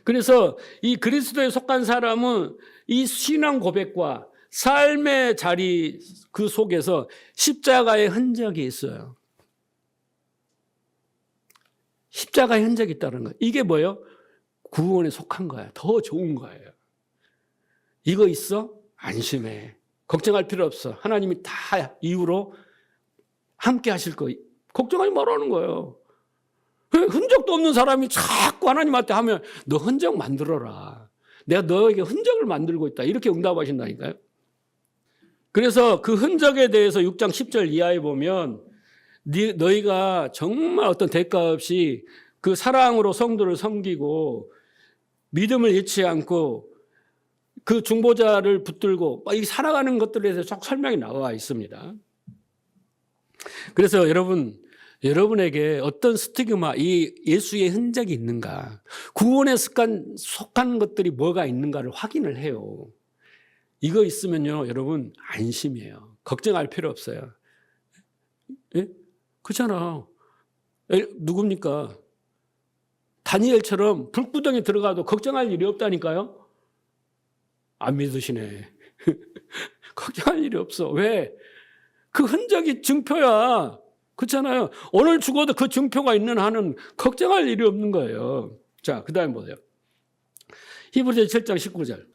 그래서 이 그리스도에 속한 사람은 이 신앙 고백과 삶의 자리 그 속에서 십자가의 흔적이 있어요. 십자가의 흔적이 있다는 거예요. 이게 뭐예요? 구원에 속한 거야. 더 좋은 거예요. 이거 있어? 안심해. 걱정할 필요 없어. 하나님이 다 이유로 함께 하실 거. 걱정하지 말라는 거예요. 흔적도 없는 사람이 자꾸 하나님한테 하면 너 흔적 만들어라. 내가 너에게 흔적을 만들고 있다. 이렇게 응답하신다니까요. 그래서 그 흔적에 대해서 6장 10절 이하에 보면 너희가 정말 어떤 대가 없이 그 사랑으로 성도를 섬기고 믿음을 잃지 않고 그 중보자를 붙들고 이 살아가는 것들에 대해서 쭉 설명이 나와 있습니다. 그래서 여러분에게 어떤 스티그마, 이 예수의 흔적이 있는가, 구원에 속한 것들이 뭐가 있는가를 확인을 해요. 이거 있으면요, 여러분 안심이에요. 걱정할 필요 없어요. 예? 그렇잖아. 누굽니까? 다니엘처럼 불구덩이 들어가도 걱정할 일이 없다니까요. 안 믿으시네. 걱정할 일이 없어. 왜? 그 흔적이 증표야. 그렇잖아요. 오늘 죽어도 그 증표가 있는 한은 걱정할 일이 없는 거예요. 자, 그 다음에 보세요. 히브리서 7장 19절.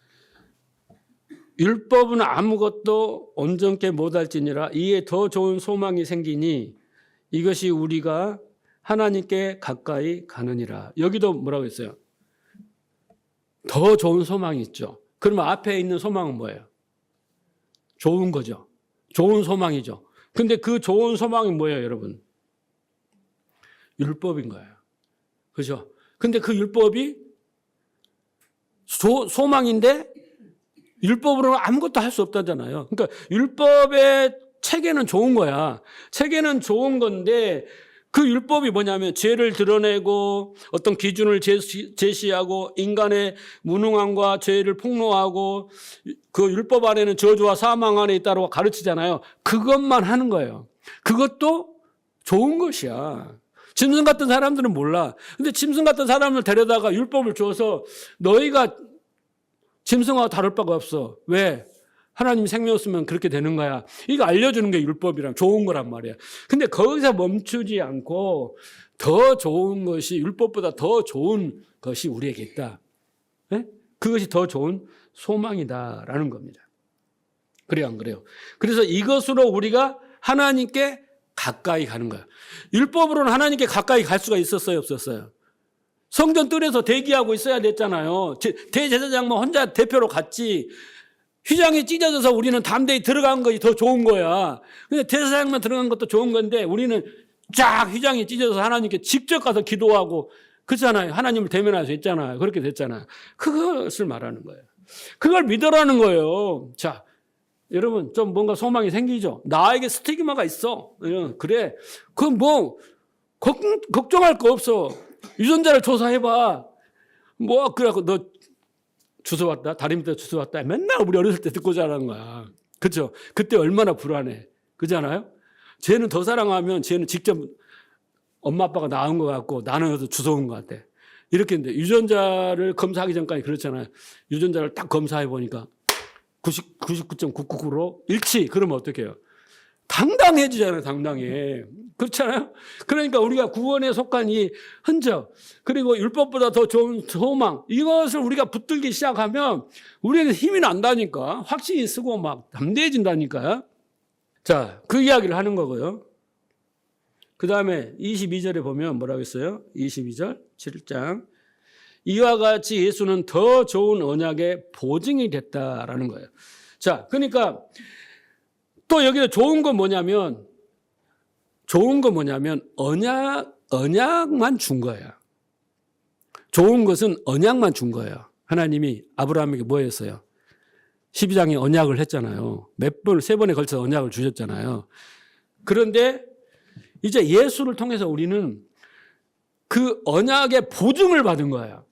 율법은 아무것도 온전케 못할지니라 이에 더 좋은 소망이 생기니 이것이 우리가 하나님께 가까이 가느니라. 여기도 뭐라고 했어요? 더 좋은 소망이 있죠. 그러면 앞에 있는 소망은 뭐예요? 좋은 거죠. 좋은 소망이죠. 근데 그 좋은 소망이 뭐예요, 여러분? 율법인 거예요. 그죠? 근데 그 율법이 소망인데 율법으로는 아무것도 할 수 없다잖아요. 그러니까 율법의 체계는 좋은 거야. 체계는 좋은 건데 그 율법이 뭐냐면 죄를 드러내고 어떤 기준을 제시하고 인간의 무능함과 죄를 폭로하고 그 율법 안에는 저주와 사망 안에 있다고 가르치잖아요. 그것만 하는 거예요. 그것도 좋은 것이야. 짐승 같은 사람들은 몰라. 근데 짐승 같은 사람을 데려다가 율법을 줘서 너희가 짐승하고 다를 바가 없어. 왜? 하나님 생명이었으면 그렇게 되는 거야. 이거 알려주는 게 율법이랑 좋은 거란 말이야. 근데 거기서 멈추지 않고 더 좋은 것이, 율법보다 더 좋은 것이 우리에게 있다. 네? 그것이 더 좋은 소망이다라는 겁니다. 그래요, 안 그래요? 그래서 이것으로 우리가 하나님께 가까이 가는 거야. 율법으로는 하나님께 가까이 갈 수가 있었어요, 없었어요? 성전 뜰에서 대기하고 있어야 됐잖아요. 대제사장만 혼자 대표로 갔지. 휘장이 찢어져서 우리는 담대히 들어간 것이 더 좋은 거야. 근데 대제사장만 들어간 것도 좋은 건데 우리는 쫙 휘장이 찢어져서 하나님께 직접 가서 기도하고 그렇잖아요. 하나님을 대면할 수 있잖아요. 그렇게 됐잖아요. 그것을 말하는 거예요. 그걸 믿으라는 거예요. 자, 여러분 좀 뭔가 소망이 생기죠. 나에게 스티그마가 있어. 그래. 그건 뭐 걱정할 거 없어. 유전자를 조사해봐. 뭐 그래갖고 너 주워 왔다. 다리 밑에 주워 왔다. 맨날 우리 어렸을 때 듣고 자란 거야. 그렇죠? 그때 얼마나 불안해. 그렇잖아요? 쟤는 더 사랑하면 쟤는 직접 엄마 아빠가 낳은 것 같고 나는 주워 온 것 같아. 이렇게 했는데 유전자를 검사하기 전까지 그렇잖아요. 유전자를 딱 검사해 보니까 99.999로 일치. 그러면 어떻게 해요? 당당해지잖아요. 당당해. 그렇잖아요. 그러니까 우리가 구원에 속한 이 흔적, 그리고 율법보다 더 좋은 소망, 이것을 우리가 붙들기 시작하면 우리에게 힘이 난다니까. 확신이 쓰고 막 담대해진다니까요. 자, 그 이야기를 하는 거고요. 그 다음에 22절에 보면 뭐라고 했어요? 22절 7장. 이와 같이 예수는 더 좋은 언약의 보증이 됐다라는 거예요. 자, 그러니까 또 여기서 좋은 건 뭐냐면 언약만 준 거예요. 좋은 것은 언약만 준 거예요. 하나님이 아브라함에게 뭐 했어요? 12장에 언약을 했잖아요. 세 번에 걸쳐서 언약을 주셨잖아요. 그런데 이제 예수를 통해서 우리는 그 언약의 보증을 받은 거예요.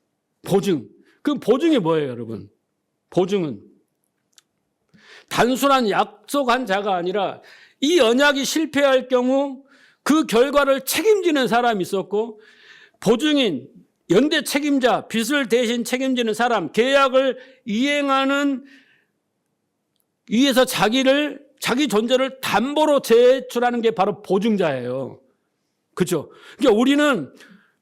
보증. 그 보증이 뭐예요, 여러분? 보증은 단순한 약속한 자가 아니라 이 언약이 실패할 경우 그 결과를 책임지는 사람이 있었고, 보증인, 연대 책임자, 빚을 대신 책임지는 사람, 계약을 이행하는 위해서 자기 존재를 담보로 제출하는 게 바로 보증자예요. 그렇죠? 그러니까 우리는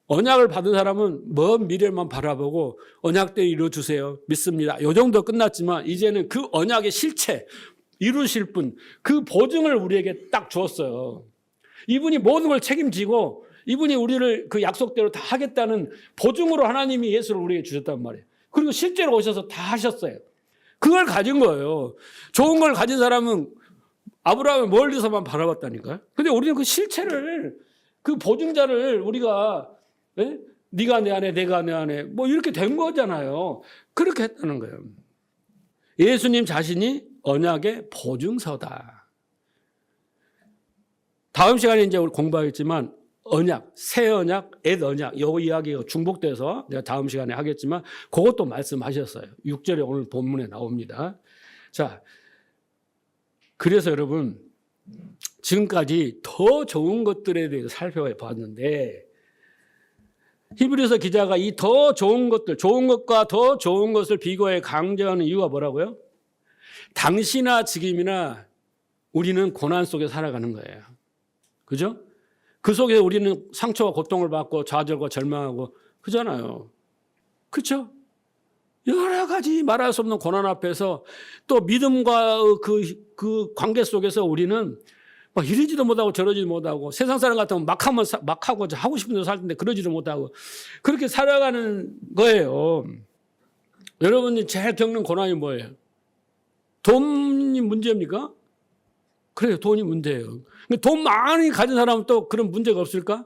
언약을 받은 사람은 먼 미래만 바라보고 언약대로 이루어주세요. 믿습니다. 이 정도 끝났지만 이제는 그 언약의 실체, 이루실 분, 그 보증을 우리에게 딱 주었어요. 이분이 모든 걸 책임지고 이분이 우리를 그 약속대로 다 하겠다는 보증으로 하나님이 예수를 우리에게 주셨단 말이에요. 그리고 실제로 오셔서 다 하셨어요. 그걸 가진 거예요. 좋은 걸 가진 사람은 아브라함을 멀리서만 바라봤다니까요. 근데 우리는 그 실체를, 그 보증자를 우리가 네가 내 안에 내가 내 안에 뭐 이렇게 된 거잖아요. 그렇게 했다는 거예요. 예수님 자신이 언약의 보증서다. 다음 시간에 이제 우리 공부하겠지만 언약, 새 언약, 옛 언약, 이 이야기가 중복돼서 내가 다음 시간에 하겠지만 그것도 말씀하셨어요. 6절에 오늘 본문에 나옵니다. 자, 그래서 여러분 지금까지 더 좋은 것들에 대해서 살펴봤는데 히브리서 기자가 이 더 좋은 것들, 좋은 것과 더 좋은 것을 비교해 강조하는 이유가 뭐라고요? 당시나 지금이나 우리는 고난 속에 살아가는 거예요. 그죠? 그 속에 우리는 상처와 고통을 받고 좌절과 절망하고 그잖아요. 그렇죠? 여러 가지 말할 수 없는 고난 앞에서 또 믿음과 그 관계 속에서 우리는 막 이러지도 못하고 저러지도 못하고 세상 사람 같으면 막 하고 하고 싶은 대로 살 텐데 그러지도 못하고 그렇게 살아가는 거예요. 여러분이 제일 겪는 고난이 뭐예요? 돈이 문제입니까? 그래요. 돈이 문제예요. 돈 많이 가진 사람은 또 그런 문제가 없을까?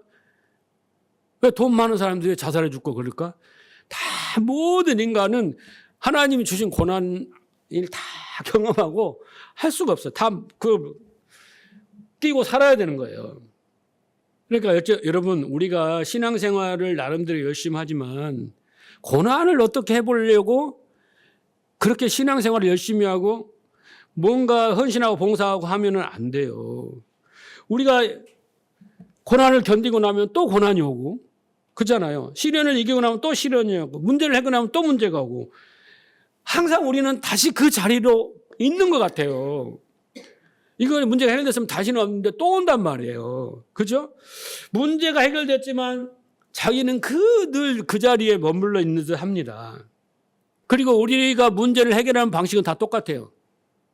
왜 돈 많은 사람들이 자살해 죽고 그럴까? 다 모든 인간은 하나님이 주신 고난을 다 경험하고 할 수가 없어요. 다 뛰고 살아야 되는 거예요. 그러니까 여러분 우리가 신앙생활을 나름대로 열심히 하지만 고난을 어떻게 해보려고 그렇게 신앙생활을 열심히 하고 뭔가 헌신하고 봉사하고 하면은 안 돼요. 우리가 고난을 견디고 나면 또 고난이 오고 그렇잖아요. 시련을 이기고 나면 또 시련이 오고 문제를 해고 나면 또 문제가 오고 항상 우리는 다시 그 자리로 있는 것 같아요. 이거 문제가 해결됐으면 다시는 없는데 또 온단 말이에요. 그죠? 문제가 해결됐지만 자기는 늘 그 자리에 머물러 있는 듯 합니다. 그리고 우리가 문제를 해결하는 방식은 다 똑같아요.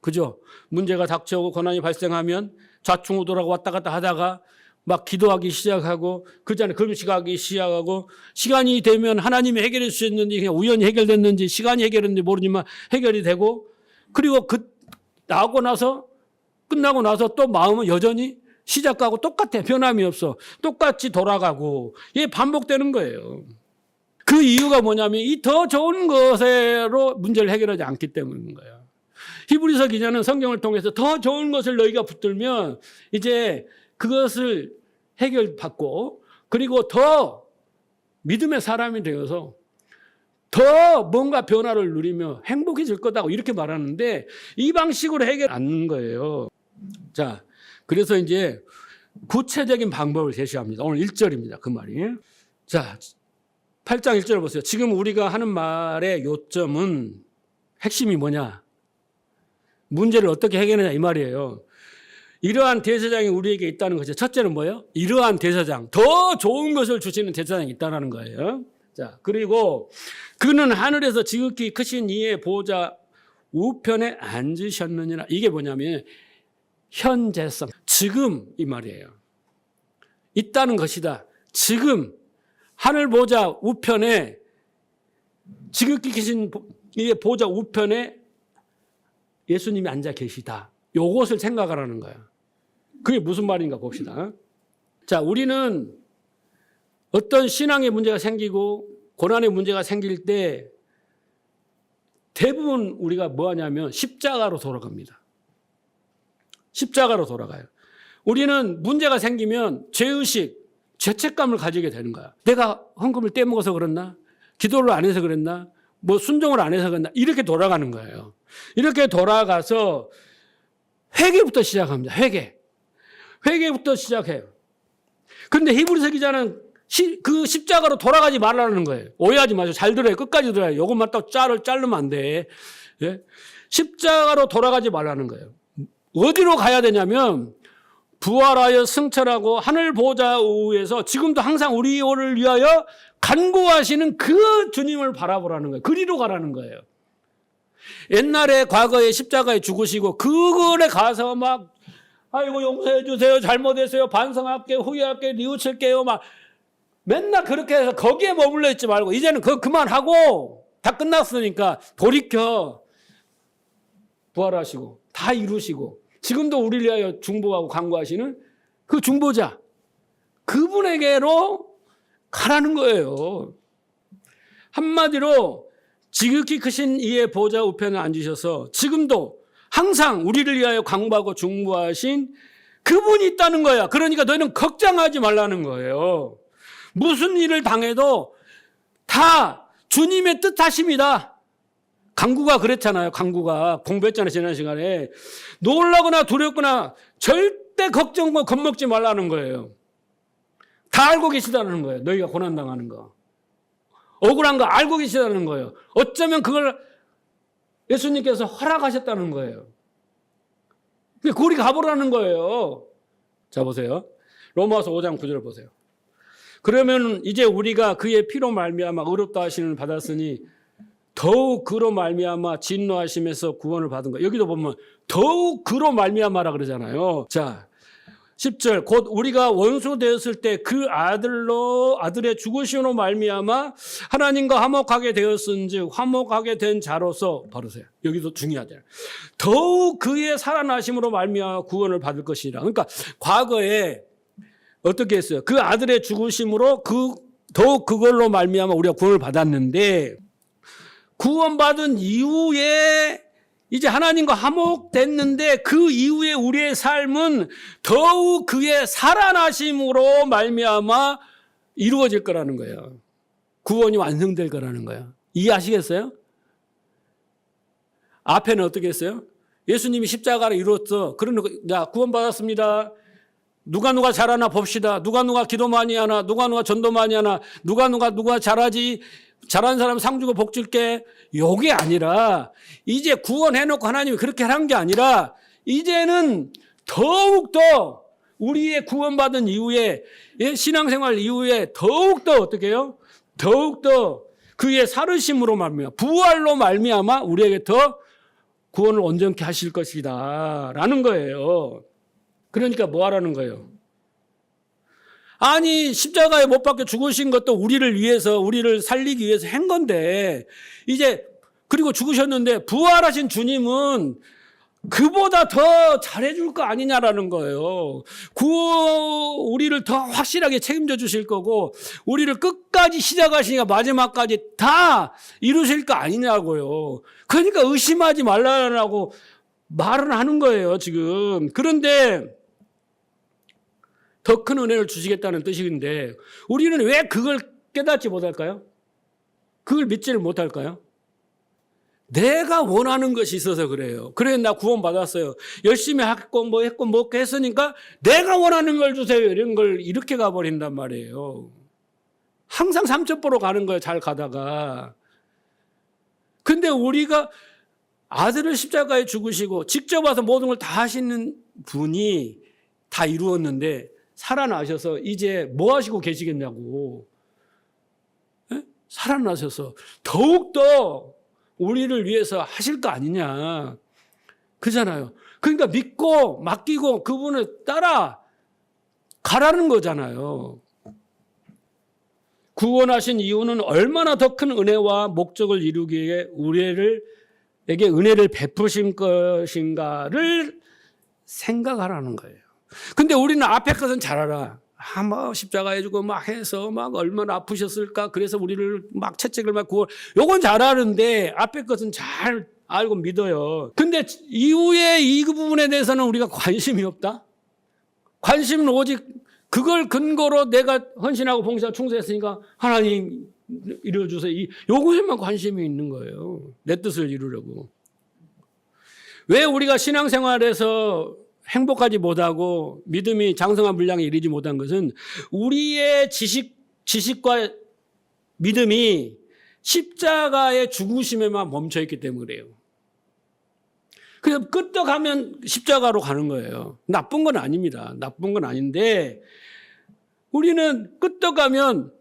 그죠? 문제가 닥쳐오고 고난이 발생하면 좌충우돌하고 왔다 갔다 하다가 막 기도하기 시작하고 그전에 금식하기 시작하고 시간이 되면 하나님이 해결해 주셨는지 그냥 우연히 해결됐는지 시간이 해결했는지 모르지만 해결이 되고 그리고 끝나고 나서 또 마음은 여전히 시작하고 똑같아. 변함이 없어. 똑같이 돌아가고 이게 반복되는 거예요. 그 이유가 뭐냐면 이 더 좋은 것으로 문제를 해결하지 않기 때문인 거예요. 히브리서 기자는 성경을 통해서 더 좋은 것을 너희가 붙들면 이제 그것을 해결받고 그리고 더 믿음의 사람이 되어서 더 뭔가 변화를 누리며 행복해질 거다고 이렇게 말하는데 이 방식으로 해결 안 하는 거예요. 자, 그래서 이제 구체적인 방법을 제시합니다. 오늘 1절입니다. 그 말이. 자, 8장 1절 보세요. 지금 우리가 하는 말의 요점은 핵심이 뭐냐? 문제를 어떻게 해결하냐 이 말이에요. 이러한 대제사장이 우리에게 있다는 것이 첫째는 뭐예요? 이러한 대제사장, 더 좋은 것을 주시는 대제사장이 있다는 거예요. 자, 그리고 그는 하늘에서 지극히 크신 이의 보좌 우편에 앉으셨느니라. 이게 뭐냐면 현재성, 지금 이 말이에요. 있다는 것이다. 지금 하늘 보좌 우편에 지극히 크신 이의 보좌 우편에 예수님이 앉아 계시다. 요것을 생각하라는 거야. 그게 무슨 말인가 봅시다. 자, 우리는 어떤 신앙의 문제가 생기고 고난의 문제가 생길 때 대부분 우리가 뭐 하냐면 십자가로 돌아갑니다. 십자가로 돌아가요. 우리는 문제가 생기면 죄의식, 죄책감을 가지게 되는 거야. 내가 헌금을 떼먹어서 그랬나? 기도를 안 해서 그랬나? 뭐 순종을 안 해서 그랬나? 이렇게 돌아가는 거예요. 이렇게 돌아가서 회개부터 시작합니다. 회개부터 시작해요. 그런데 히브리서 기자는 그 십자가로 돌아가지 말라는 거예요. 오해하지 마세요. 잘 들어요. 끝까지 들어요. 이것만 딱 자르면 안 돼. 예? 십자가로 돌아가지 말라는 거예요. 어디로 가야 되냐면 부활하여 승천하고 하늘 보좌 우에서 지금도 항상 우리를 위하여 간구하시는 그 주님을 바라보라는 거예요. 그리로 가라는 거예요. 옛날에 과거에 십자가에 죽으시고 그걸에 가서 막 아이고 용서해 주세요. 잘못했어요. 반성할게요. 후회할게요. 뉘우칠게요. 막 맨날 그렇게 해서 거기에 머물러 있지 말고 이제는 그거 그만하고 다 끝났으니까 돌이켜 부활하시고 다 이루시고 지금도 우리를 위하여 중보하고 간구하시는 그 중보자 그분에게로 가라는 거예요. 한마디로 지극히 크신 이의 보좌 우편에 앉으셔서 지금도 항상 우리를 위하여 간구하고 중보하신 그분이 있다는 거야. 그러니까 너희는 걱정하지 말라는 거예요. 무슨 일을 당해도 다 주님의 뜻하십니다. 강구가 그랬잖아요. 강구가 공부했잖아요. 지난 시간에. 놀라거나 두렵거나 절대 걱정과 겁먹지 말라는 거예요. 다 알고 계시다는 거예요. 너희가 고난당하는 거. 억울한 거 알고 계시다는 거예요. 어쩌면 그걸 예수님께서 허락하셨다는 거예요. 그리 가보라는 거예요. 자, 보세요. 로마서 5장 9절 보세요. 그러면 이제 우리가 그의 피로 말미암아 의롭다 하심을 받았으니 더욱 그로 말미암아 진노하심에서 구원을 받은 거. 여기도 보면 더욱 그로 말미암아라 그러잖아요. 자, 10절 곧 우리가 원수 되었을 때 그 아들의 죽으심으로 말미암아 하나님과 화목하게 되었은즉 화목하게 된 자로서 바로세요. 여기도 중요하죠. 더욱 그의 살아나심으로 말미암아 구원을 받을 것이라. 그러니까 과거에 어떻게 했어요? 그 아들의 죽으심으로 더욱 그걸로 말미암아 우리가 구원을 받았는데 구원받은 이후에 이제 하나님과 화목됐는데 그 이후에 우리의 삶은 더욱 그의 살아나심으로 말미암아 이루어질 거라는 거예요. 구원이 완성될 거라는 거예요. 이해하시겠어요? 앞에는 어떻게 했어요? 예수님이 십자가를 이뤘어. 그러니까 구원받았습니다. 누가 잘하나 봅시다. 누가 기도 많이 하나, 누가 전도 많이 하나, 누가 잘하지, 잘하는 사람 상 주고 복 줄게. 요게 아니라 이제 구원해놓고 하나님이 그렇게 하는 게 아니라 이제는 더욱더 우리의 구원받은 이후에 신앙생활 이후에 더욱더 어떻게 해요? 더욱더 그의 살으심으로 말미암아 부활로 말미암아 우리에게 더 구원을 온전케 하실 것이다 라는 거예요. 그러니까 뭐 하라는 거예요? 아니 십자가에 못 박혀 죽으신 것도 우리를 위해서 우리를 살리기 위해서 한 건데 이제 그리고 죽으셨는데 부활하신 주님은 그보다 더 잘해줄 거 아니냐라는 거예요. 우리를 더 확실하게 책임져 주실 거고 우리를 끝까지 시작하시니까 마지막까지 다 이루실 거 아니냐고요. 그러니까 의심하지 말라고 말은 하는 거예요 지금. 그런데 더 큰 은혜를 주시겠다는 뜻인데 우리는 왜 그걸 깨닫지 못할까요? 그걸 믿지를 못할까요? 내가 원하는 것이 있어서 그래요. 그래 나 구원 받았어요. 열심히 했고 뭐 했으니까 내가 원하는 걸 주세요. 이런 걸 이렇게 가버린단 말이에요. 항상 삼천포로 가는 거예요. 잘 가다가. 근데 우리가 아들을 십자가에 죽으시고 직접 와서 모든 걸 다 하시는 분이 다 이루었는데 살아나셔서 이제 뭐 하시고 계시겠냐고. 예? 살아나셔서 더욱더 우리를 위해서 하실 거 아니냐. 그잖아요. 그러니까 믿고 맡기고 그분을 따라 가라는 거잖아요. 구원하신 이유는 얼마나 더 큰 은혜와 목적을 이루기에 우리에게 은혜를 베푸신 것인가를 생각하라는 거예요. 근데 우리는 앞에 것은 잘 알아. 뭐 십자가에 주고 막 해서 막 얼마나 아프셨을까. 그래서 우리를 막 채찍을 막 구원. 요건 잘 아는데 앞에 것은 잘 알고 믿어요. 근데 이후에 이 부분에 대해서는 우리가 관심이 없다. 관심은 오직 그걸 근거로 내가 헌신하고 봉사하고 충성했으니까 하나님 이루어주세요. 요거에만 관심이 있는 거예요. 내 뜻을 이루려고. 왜 우리가 신앙생활에서 행복하지 못하고 믿음이 장성한 분량에 이르지 못한 것은 우리의 지식과 믿음이 십자가의 죽으심에만 멈춰있기 때문이에요. 그래서 끄떡하면 십자가로 가는 거예요. 나쁜 건 아닙니다. 나쁜 건 아닌데 우리는 끄떡하면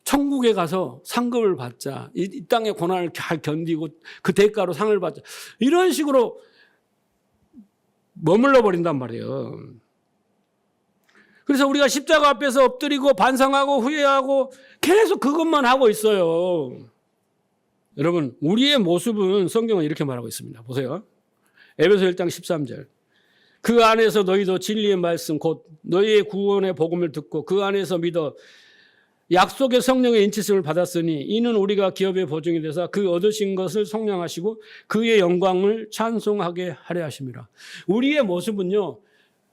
천국에 가서 상급을 받자. 이 땅의 고난을 잘 견디고 그 대가로 상을 받자. 이런 식으로 머물러 버린단 말이에요. 그래서 우리가 십자가 앞에서 엎드리고 반성하고 후회하고 계속 그것만 하고 있어요. 여러분, 우리의 모습은 성경은 이렇게 말하고 있습니다. 보세요. 에베소 1장 13절. 그 안에서 너희도 진리의 말씀 곧 너희의 구원의 복음을 듣고 그 안에서 믿어 약속의 성령의 인치심을 받았으니 이는 우리가 기업의 보증이 되사 그 얻으신 것을 속량하시고 그의 영광을 찬송하게 하려 하심이라. 우리의 모습은요,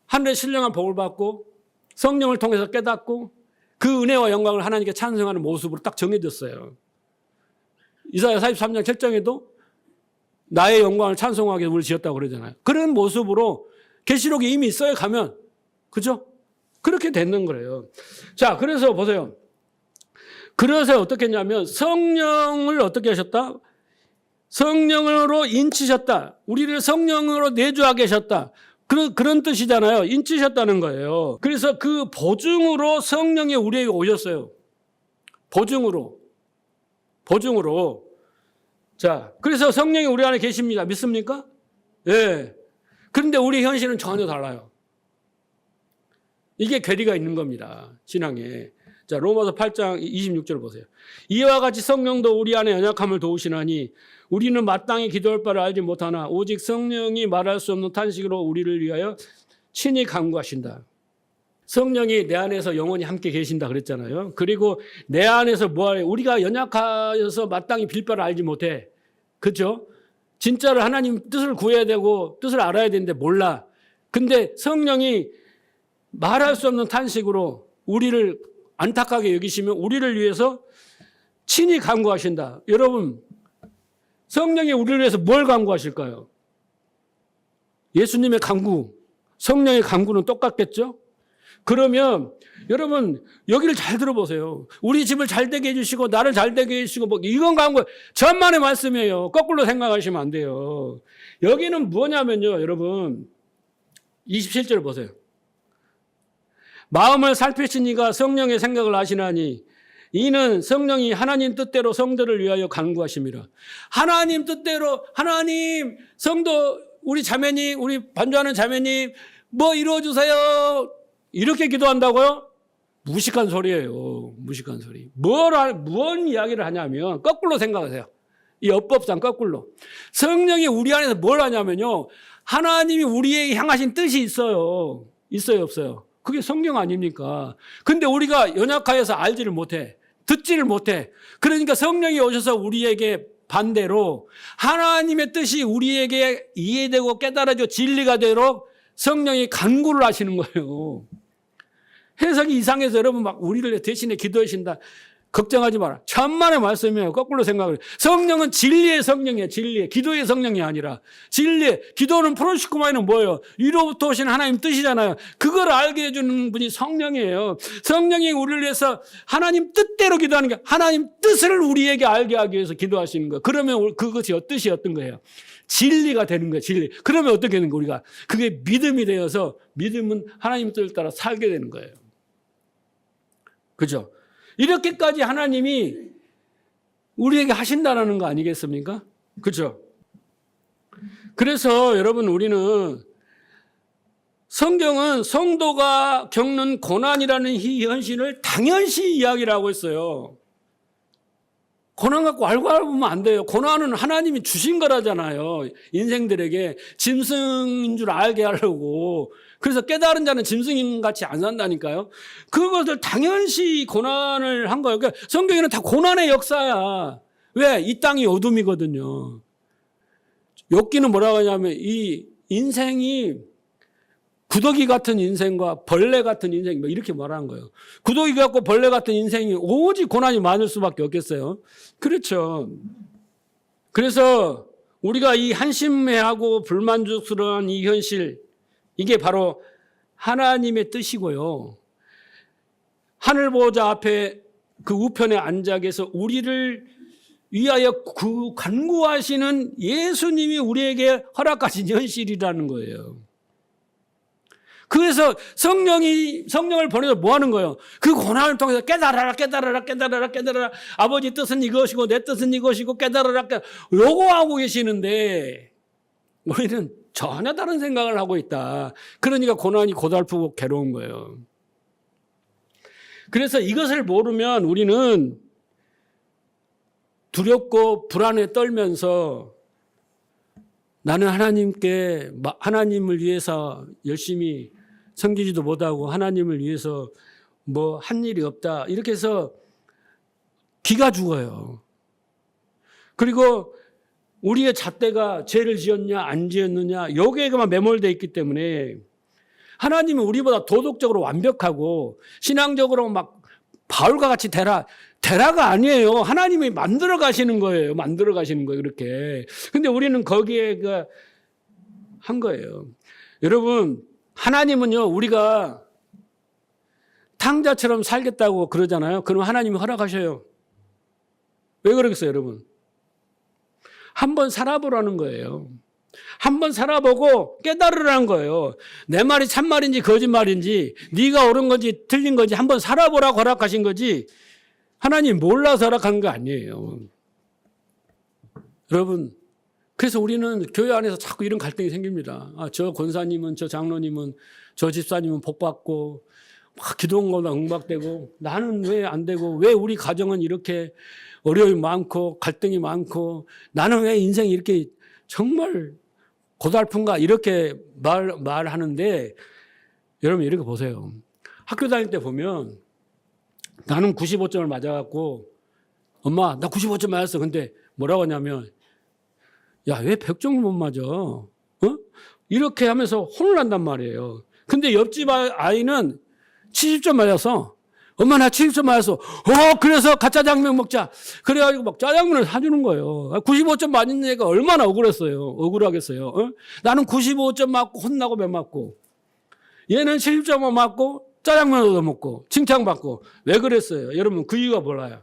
하늘의 신령한 복을 받고 성령을 통해서 깨닫고 그 은혜와 영광을 하나님께 찬송하는 모습으로 딱 정해졌어요. 이사야 43장 7장에도 나의 영광을 찬송하게 우리를 지었다고 그러잖아요. 그런 모습으로 계시록에 이미 써야 가면, 그죠? 그렇게 되는 거예요. 자, 그래서 보세요. 그래서 어떻게 했냐면 성령을 어떻게 하셨다? 성령으로 인치셨다. 우리를 성령으로 내주하게 하셨다. 그런 뜻이잖아요. 인치셨다는 거예요. 그래서 그 보증으로 성령이 우리에게 오셨어요. 보증으로. 자, 그래서 성령이 우리 안에 계십니다. 믿습니까? 예. 그런데 우리 현실은 전혀 달라요. 이게 괴리가 있는 겁니다. 신앙에. 자, 로마서 8장 26절 보세요. 이와 같이 성령도 우리 안에 연약함을 도우시나니 우리는 마땅히 기도할 바를 알지 못하나 오직 성령이 말할 수 없는 탄식으로 우리를 위하여 친히 간구하신다. 성령이 내 안에서 영원히 함께 계신다 그랬잖아요. 그리고 내 안에서 뭐하래? 우리가 연약하여서 마땅히 빌 바를 알지 못해. 그렇죠? 진짜로 하나님 뜻을 구해야 되고 뜻을 알아야 되는데 몰라. 근데 성령이 말할 수 없는 탄식으로 우리를 안타깝게 여기시면 우리를 위해서 친히 간구하신다. 여러분, 성령이 우리를 위해서 뭘 간구하실까요? 예수님의 간구, 성령의 간구는 똑같겠죠? 그러면 여러분 여기를 잘 들어보세요. 우리 집을 잘 되게 해주시고 나를 잘 되게 해주시고 뭐 이건 간구 전만의 말씀이에요. 거꾸로 생각하시면 안 돼요. 여기는 뭐냐면요. 여러분 27절 보세요. 마음을 살피신 이가 성령의 생각을 아시나니 이는 성령이 하나님 뜻대로 성도를 위하여 간구하심이라. 하나님 뜻대로 하나님 성도 우리 자매님 우리 반주하는 자매님 뭐 이루어주세요. 이렇게 기도한다고요? 무식한 소리예요. 무식한 소리. 뭔 이야기를 하냐면 거꾸로 생각하세요. 이 엇법상 거꾸로. 성령이 우리 안에서 뭘 하냐면요. 하나님이 우리에게 향하신 뜻이 있어요. 있어요 없어요? 그게 성경 아닙니까? 근데 우리가 연약하여서 알지를 못해. 듣지를 못해. 그러니까 성령이 오셔서 우리에게 반대로 하나님의 뜻이 우리에게 이해되고 깨달아져 진리가 되도록 성령이 간구를 하시는 거예요. 해석이 이상해서 여러분 막 우리를 대신에 기도하신다. 걱정하지 마라. 천만의 말씀이에요. 거꾸로 생각을 해요. 성령은 진리의 성령이에요. 진리의. 기도의 성령이 아니라 진리의. 기도는 프로시코마이는 뭐예요? 위로부터 오신 하나님 뜻이잖아요. 그걸 알게 해주는 분이 성령이에요. 성령이 우리를 위해서 하나님 뜻대로 기도하는 게 하나님 뜻을 우리에게 알게 하기 위해서 기도하시는 거예요. 그러면 그것이 뜻이 어떤 거예요? 진리가 되는 거예요. 진리. 그러면 어떻게 되는 거예요? 우리가 그게 믿음이 되어서 믿음은 하나님 뜻을 따라 살게 되는 거예요. 그죠? 이렇게까지 하나님이 우리에게 하신다는 거 아니겠습니까? 그렇죠? 그래서 여러분 우리는 성경은 성도가 겪는 고난이라는 이 현실을 당연시 이야기를 하고 있어요. 고난 갖고 알고 보면 안 돼요. 고난은 하나님이 주신 거라잖아요. 인생들에게 짐승인 줄 알게 하려고. 그래서 깨달은 자는 짐승인 같이 안 산다니까요. 그것을 당연시 고난을 한 거예요. 그러니까 성경에는 다 고난의 역사야. 왜? 이 땅이 어둠이거든요. 욥기는 뭐라고 하냐면 이 인생이 구더기 같은 인생과 벌레 같은 인생 이렇게 말하는 거예요. 구더기 같고 벌레 같은 인생이 오직 고난이 많을 수밖에 없겠어요. 그렇죠. 그래서 우리가 이 한심해하고 불만족스러운 이 현실, 이게 바로 하나님의 뜻이고요. 하늘 보호자 앞에 그 우편에 앉아 계서 우리를 위하여 간구하시는 예수님이 우리에게 허락하신 현실이라는 거예요. 그래서 성령을 보내서 뭐 하는 거예요? 그 고난을 통해서 깨달아라. 아버지 뜻은 이것이고 내 뜻은 이것이고 깨달아라. 요구하고 계시는데 우리는 전혀 다른 생각을 하고 있다. 그러니까 고난이 고달프고 괴로운 거예요. 그래서 이것을 모르면 우리는 두렵고 불안에 떨면서 나는 하나님을 위해서 열심히 섬기지도 못하고 하나님을 위해서 뭐 한 일이 없다. 이렇게 해서 기가 죽어요. 그리고 우리의 잣대가 죄를 지었냐 안 지었느냐 여기에만 매몰되어 있기 때문에 하나님은 우리보다 도덕적으로 완벽하고 신앙적으로 막 바울과 같이 대라가 아니에요. 하나님이 만들어 가시는 거예요. 그렇게. 근데 우리는 거기에 한 거예요. 여러분, 하나님은요, 우리가 탕자처럼 살겠다고 그러잖아요. 그럼 하나님이 허락하셔요. 왜 그러겠어요, 여러분? 한번 살아보라는 거예요. 한번 살아보고 깨달으라는 거예요. 내 말이 참말인지 거짓말인지 네가 옳은 건지 틀린 건지 한번 살아보라고 허락하신 거지 하나님 몰라서 허락한 거 아니에요. 여러분, 그래서 우리는 교회 안에서 자꾸 이런 갈등이 생깁니다. 저 권사님은, 저 장로님은, 저 집사님은 복받고 막 기도한 거다 응답되고 나는 왜 안 되고 왜 우리 가정은 이렇게 어려움이 많고 갈등이 많고 나는 왜 인생이 이렇게 정말 고달픈가 이렇게 말하는데 여러분 이렇게 보세요. 학교 다닐 때 보면 나는 95점을 맞아갖고 엄마 나 95점 맞았어. 근데 뭐라고 하냐면 야 왜 100점을 못 맞아? 이렇게 하면서 혼을 난단 말이에요. 근데 옆집 아이는 70점 맞았어. 엄마 나 70점 맞았어. 그래서 가짜 짜장면 먹자. 그래가지고 막 짜장면을 사주는 거예요. 95점 맞은 애가 얼마나 억울하겠어요. 나는 95점 맞고 혼나고 매 맞고 얘는 70점만 맞고 짜장면 얻어먹고 칭찬받고 왜 그랬어요? 여러분 그 이유가 몰라요.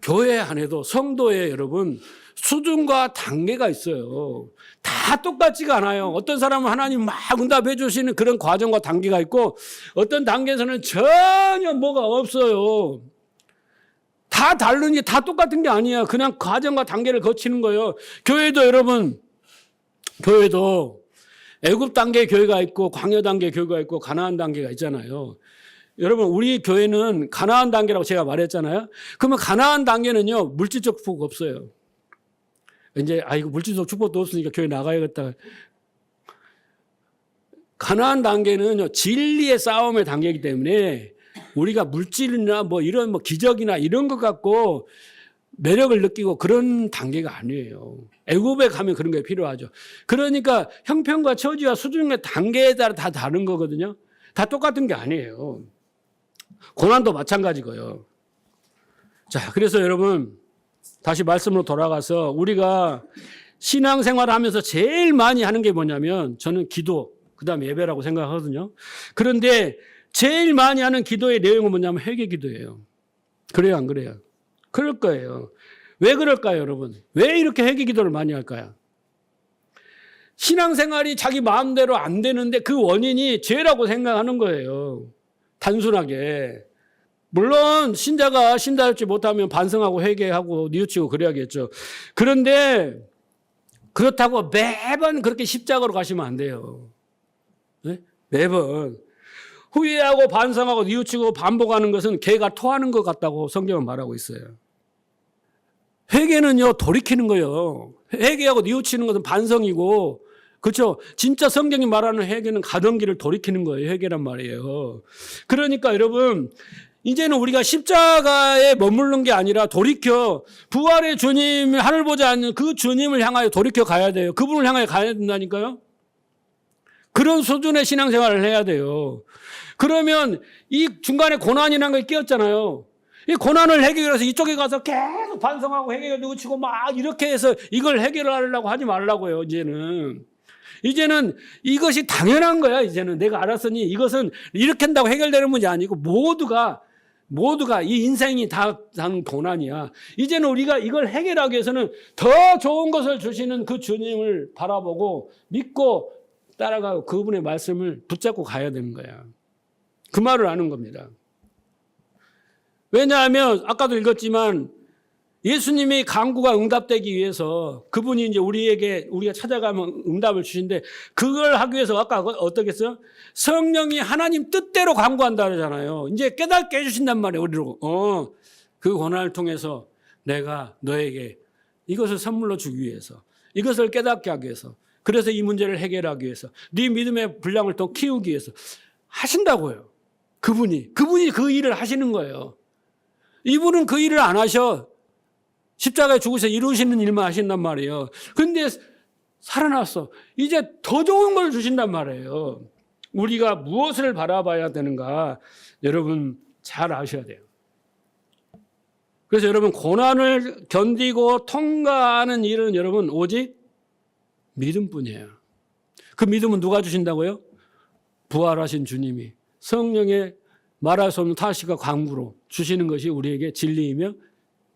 교회 안에도 성도에 여러분 수준과 단계가 있어요. 다 똑같지가 않아요. 어떤 사람은 하나님 막 응답해 주시는 그런 과정과 단계가 있고 어떤 단계에서는 전혀 뭐가 없어요. 다 다른 게 다 똑같은 게 아니야. 그냥 과정과 단계를 거치는 거예요. 교회도 여러분 교회도 애굽 단계 교회가 있고 광야 단계 교회가 있고 가나안 단계가 있잖아요. 여러분 우리 교회는 가나안 단계라고 제가 말했잖아요. 그러면 가나안 단계는요 물질적 축복 없어요. 이제 이거 물질적 축복도 없으니까 교회 나가야겠다. 가나안 단계는요 진리의 싸움의 단계이기 때문에 우리가 물질이나 뭐 이런 뭐 기적이나 이런 것 갖고 매력을 느끼고 그런 단계가 아니에요. 애굽에 가면 그런 게 필요하죠. 그러니까 형편과 처지와 수준의 단계에 따라 다 다른 거거든요. 다 똑같은 게 아니에요. 고난도 마찬가지고요. 자, 그래서 여러분 다시 말씀으로 돌아가서 우리가 신앙생활을 하면서 제일 많이 하는 게 뭐냐면 저는 기도, 그다음에 예배라고 생각하거든요. 그런데 제일 많이 하는 기도의 내용은 뭐냐면 회개 기도예요. 그래요, 안 그래요? 그럴 거예요. 왜 그럴까요, 여러분? 왜 이렇게 회개 기도를 많이 할까요? 신앙생활이 자기 마음대로 안 되는데 그 원인이 죄라고 생각하는 거예요. 단순하게. 물론 신자가 신자답지 못하면 반성하고 회개하고 뉘우치고 그래야겠죠. 그런데 그렇다고 매번 그렇게 십자가로 가시면 안 돼요. 네? 매번. 후회하고 반성하고 뉘우치고 반복하는 것은 개가 토하는 것 같다고 성경은 말하고 있어요. 회개는요, 돌이키는 거예요. 회개하고 뉘우치는 것은 반성이고, 그렇죠? 진짜 성경이 말하는 회개는 가던 길을 돌이키는 거예요. 회개란 말이에요. 그러니까 여러분, 이제는 우리가 십자가에 머무르는 게 아니라 돌이켜 부활의 주님, 하늘 보지 않는 그 주님을 향하여 돌이켜 가야 돼요. 그분을 향하여 가야 된다니까요. 그런 수준의 신앙생활을 해야 돼요. 그러면 이 중간에 고난이라는 걸 끼었잖아요. 이 고난을 해결해서 이쪽에 가서 계속 반성하고 해결을 뉘우치고 막 이렇게 해서 이걸 해결하려고 하지 말라고요. 이제는 이것이 당연한 거야. 이제는 내가 알았으니 이것은 이렇게 한다고 해결되는 문제 아니고 모두가 이 인생이 다 고난이야. 이제는 우리가 이걸 해결하기 위해서는 더 좋은 것을 주시는 그 주님을 바라보고 믿고 따라가고 그분의 말씀을 붙잡고 가야 되는 거야. 그 말을 아는 겁니다. 왜냐하면 아까도 읽었지만 예수님이 간구가 응답되기 위해서 그분이 이제 우리가 찾아가면 응답을 주신데 그걸 하기 위해서 아까 어떻게 했어요? 성령이 하나님 뜻대로 간구한다 그러잖아요. 이제 깨닫게 해주신단 말이에요. 우리로. 그 고난을 통해서 내가 너에게 이것을 선물로 주기 위해서 이것을 깨닫게 하기 위해서 그래서 이 문제를 해결하기 위해서 네 믿음의 분량을 더 키우기 위해서 하신다고요. 그분이 그 일을 하시는 거예요. 이분은 그 일을 안 하셔. 십자가에 죽으셔서 이루시는 일만 하신단 말이에요. 그런데 살아났어. 이제 더 좋은 걸 주신단 말이에요. 우리가 무엇을 바라봐야 되는가 여러분 잘 아셔야 돼요. 그래서 여러분 고난을 견디고 통과하는 일은 여러분 오직 믿음뿐이에요. 그 믿음은 누가 주신다고요? 부활하신 주님이 성령의 말할 수 없는 타시가 강구로 주시는 것이 우리에게 진리이며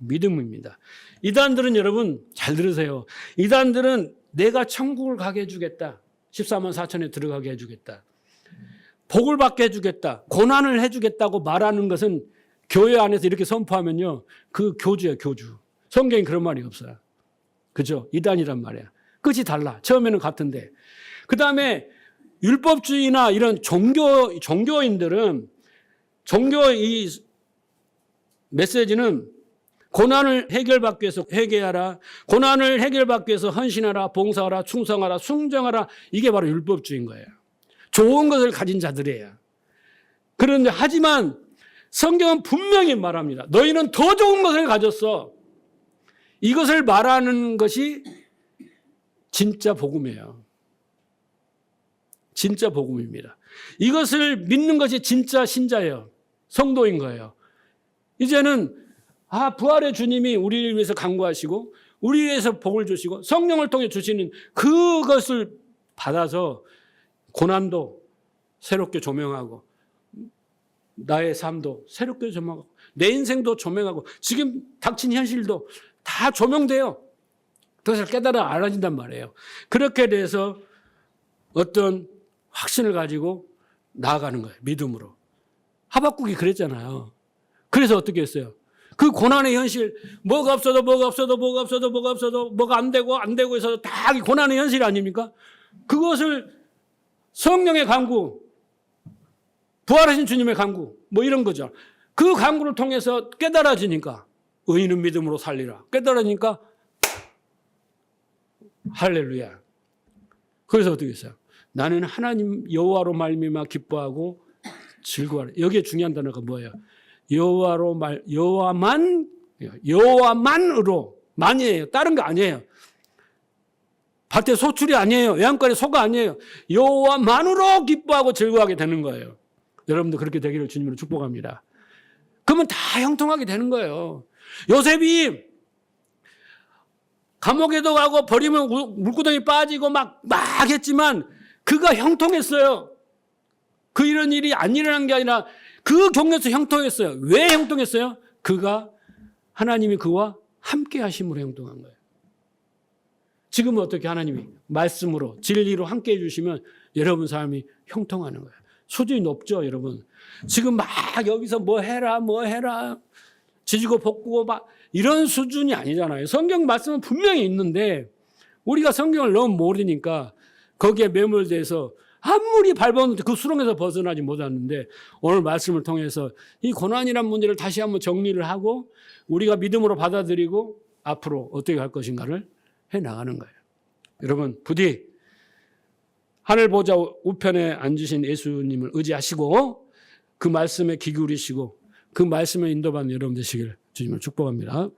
믿음입니다. 이단들은 여러분 잘 들으세요. 이단들은 내가 천국을 가게 해주겠다. 14만 4천에 들어가게 해주겠다. 복을 받게 해주겠다. 고난을 해주겠다고 말하는 것은 교회 안에서 이렇게 선포하면요. 그 교주예요, 교주. 성경에 그런 말이 없어요. 그죠? 이단이란 말이야. 끝이 달라. 처음에는 같은데. 그 다음에 율법주의나 이런 종교인들은 이 메시지는 고난을 해결받기 위해서 회개하라. 고난을 해결받기 위해서 헌신하라. 봉사하라. 충성하라. 순정하라. 이게 바로 율법주의인 거예요. 좋은 것을 가진 자들이에요. 그런데 하지만 성경은 분명히 말합니다. 너희는 더 좋은 것을 가졌어. 이것을 말하는 것이 진짜 복음이에요. 진짜 복음입니다. 이것을 믿는 것이 진짜 신자예요. 성도인 거예요. 이제는 부활의 주님이 우리를 위해서 간구하시고 우리를 위해서 복을 주시고 성령을 통해 주시는 그것을 받아서 고난도 새롭게 조명하고 나의 삶도 새롭게 조명하고 내 인생도 조명하고 지금 닥친 현실도 다 조명돼요. 그것을 깨달아 알아진단 말이에요. 그렇게 돼서 어떤 확신을 가지고 나아가는 거예요. 믿음으로. 하박국이 그랬잖아요. 그래서 어떻게 했어요? 그 고난의 현실, 뭐가 없어도 뭐가 안 되고 해서 다 고난의 현실 아닙니까? 그것을 성령의 간구, 부활하신 주님의 간구, 뭐 이런 거죠. 그 간구를 통해서 깨달아지니까 의인은 믿음으로 살리라. 깨달아지니까 할렐루야. 그래서 어떻게 했어요? 나는 하나님 여호와로 말미암아 기뻐하고 즐거워하라. 여기에 중요한 단어가 뭐예요? 여호와만으로 만이에요. 다른 거 아니에요. 밭에 소출이 아니에요. 외양간에 소가 아니에요. 여호와만으로 기뻐하고 즐거워하게 되는 거예요. 여러분도 그렇게 되기를 주님으로 축복합니다. 그러면 다 형통하게 되는 거예요. 요셉이 감옥에도 가고 버리면 물구덩이 빠지고 막 했지만 그가 형통했어요. 그 이런 일이 안 일어난 게 아니라 그 경로에서 형통했어요. 왜 형통했어요? 그가 하나님이 그와 함께 하심으로 형통한 거예요. 지금은 어떻게 하나님이 말씀으로 진리로 함께 해주시면 여러분 삶이 형통하는 거예요. 수준이 높죠, 여러분. 지금 막 여기서 뭐 해라 지지고 볶고 막 이런 수준이 아니잖아요. 성경 말씀은 분명히 있는데 우리가 성경을 너무 모르니까 거기에 매몰돼서 아무리 밟았는데 그 수렁에서 벗어나지 못하는데 오늘 말씀을 통해서 이 고난이란 문제를 다시 한번 정리를 하고 우리가 믿음으로 받아들이고 앞으로 어떻게 할 것인가를 해나가는 거예요. 여러분 부디 하늘 보좌 우편에 앉으신 예수님을 의지하시고 그 말씀에 귀 기울이시고 그 말씀에 인도받는 여러분 되시길 주님을 축복합니다.